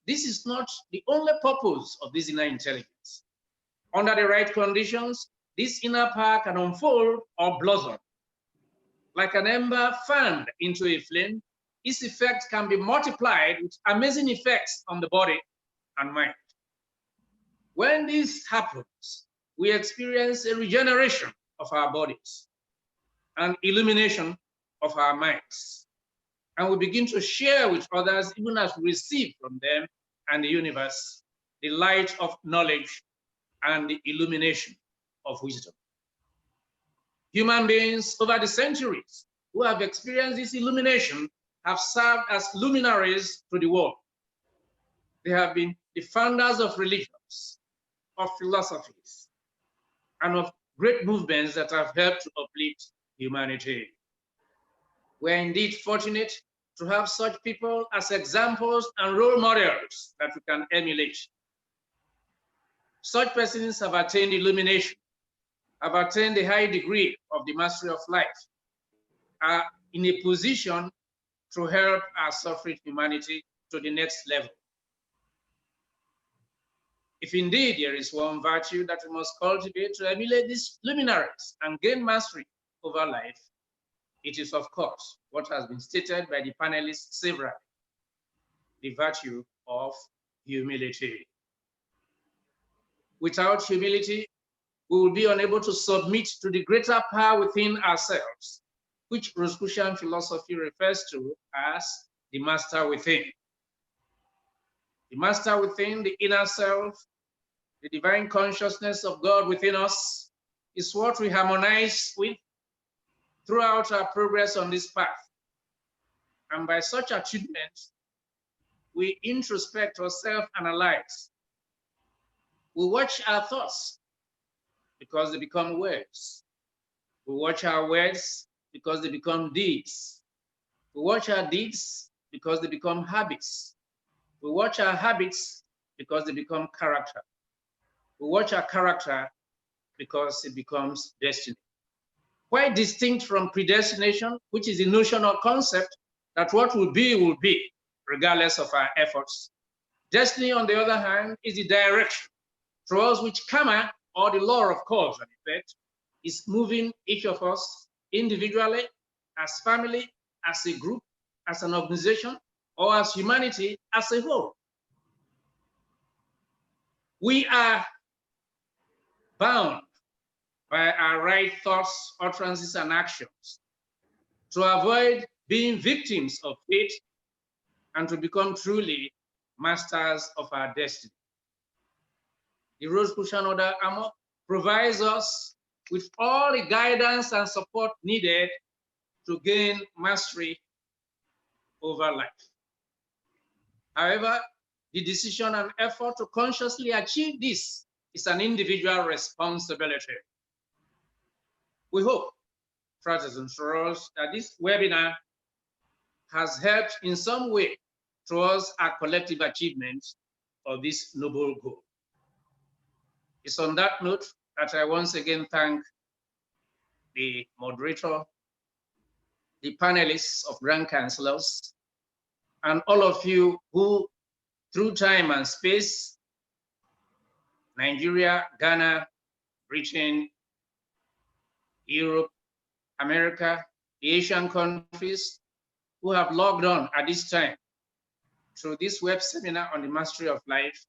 this is not the only purpose of this inner intelligence. Under the right conditions, this inner power can unfold or blossom. Like an ember fanned into a flame, its effect can be multiplied with amazing effects on the body and mind. When this happens, we experience a regeneration of our bodies, an illumination of our minds, and we begin to share with others, even as we receive from them and the universe, the light of knowledge and the illumination of wisdom. Human beings over the centuries who have experienced this illumination have served as luminaries to the world. They have been the founders of religions, of philosophies, and of great movements that have helped to uplift humanity. We're indeed fortunate to have such people as examples and role models that we can emulate. Such persons have attained illumination, have attained a high degree of the mastery of life, are in a position to help our suffering humanity to the next level. If indeed there is one virtue that we must cultivate to emulate these luminaries and gain mastery over life, it is, of course, what has been stated by the panelists severally, the virtue of humility. Without humility, we will be unable to submit to the greater power within ourselves, which Rosicrucian philosophy refers to as the master within. The master within, the inner self, the divine consciousness of God within us, is what we harmonize with throughout our progress on this path. And by such achievement, we introspect or self-analyze. We watch our thoughts because they become words. We watch our words because they become deeds. We watch our deeds because they become habits. We watch our habits because they become character. We watch our character because it becomes destiny. Quite distinct from predestination, which is the notion or concept that what will be, regardless of our efforts. Destiny, on the other hand, is the direction towards which karma, or the law of cause and effect, is moving each of us individually, as family, as a group, as an organization, or as humanity as a whole. We are bound by our right thoughts, utterances, and actions to avoid being victims of fate and to become truly masters of our destiny. The Rosicrucian Order provides us with all the guidance and support needed to gain mastery over life. However, the decision and effort to consciously achieve this is an individual responsibility. We hope, brothers and sisters, that this webinar has helped in some way towards our collective achievement of this noble goal. It's on that note that I once again thank the moderator, the panelists of Grand Councilors, and all of you who, through time and space, Nigeria, Ghana, Britain, Europe, America, the Asian countries, who have logged on at this time through this web seminar on the mastery of life,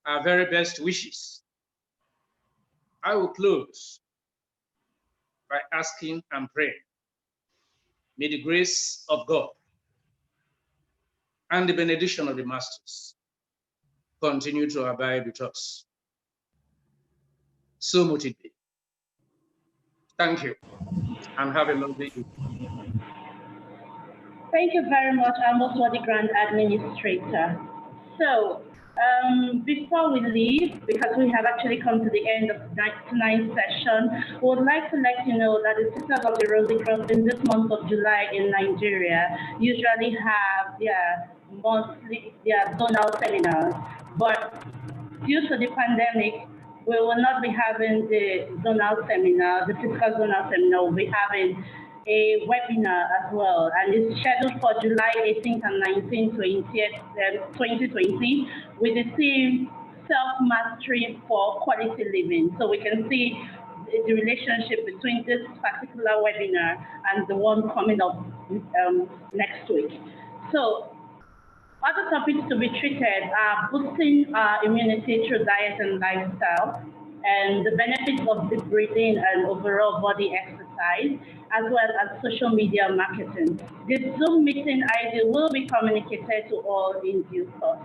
our very best wishes. I will close by asking and praying. May the grace of God and the benediction of the masters continue to abide with us. So much it be. Thank you, and have a lovely evening.
Thank you very much, our most worthy Grand Administrator. So, before we leave, because we have actually come to the end of tonight's session, we would like to let you know that the Sisters of the Rosy Cross in this month of July in Nigeria usually have their zonal seminars, but due to the pandemic, we will not be having the zonal seminar, the physical zonal seminar. We'll be having a webinar as well, and it's scheduled for July 18th and 19th, 2020, with the theme Self-Mastery for Quality Living. So we can see the relationship between this particular webinar and the one coming up next week. So other topics to be treated are boosting our immunity through diet and lifestyle, and the benefits of deep breathing and overall body exercise, as well as social media marketing. This Zoom meeting ID will be communicated to all in due course.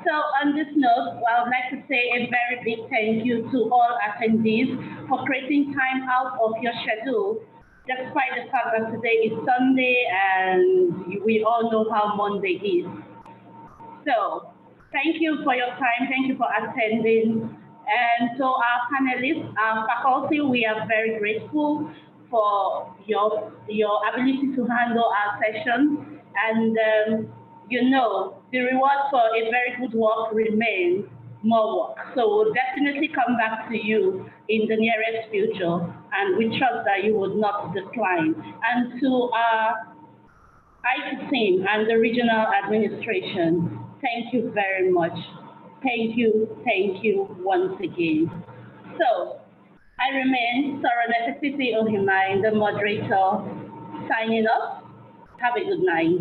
So on this note, I would like to say a very big thank you to all attendees for creating time out of your schedule, despite the fact that today is Sunday and we all know how Monday is. So thank you for your time. Thank you for attending. And to our panelists, our faculty, we are very grateful for your ability to handle our session. And you know, the reward for a very good work remains more work. So we'll definitely come back to you in the nearest future, and we trust that you would not decline. And to our IT team and the regional administration, thank you very much. Thank you once again. So I remain Soror Nefertiti Ohimai, the moderator, signing off. Have a good night.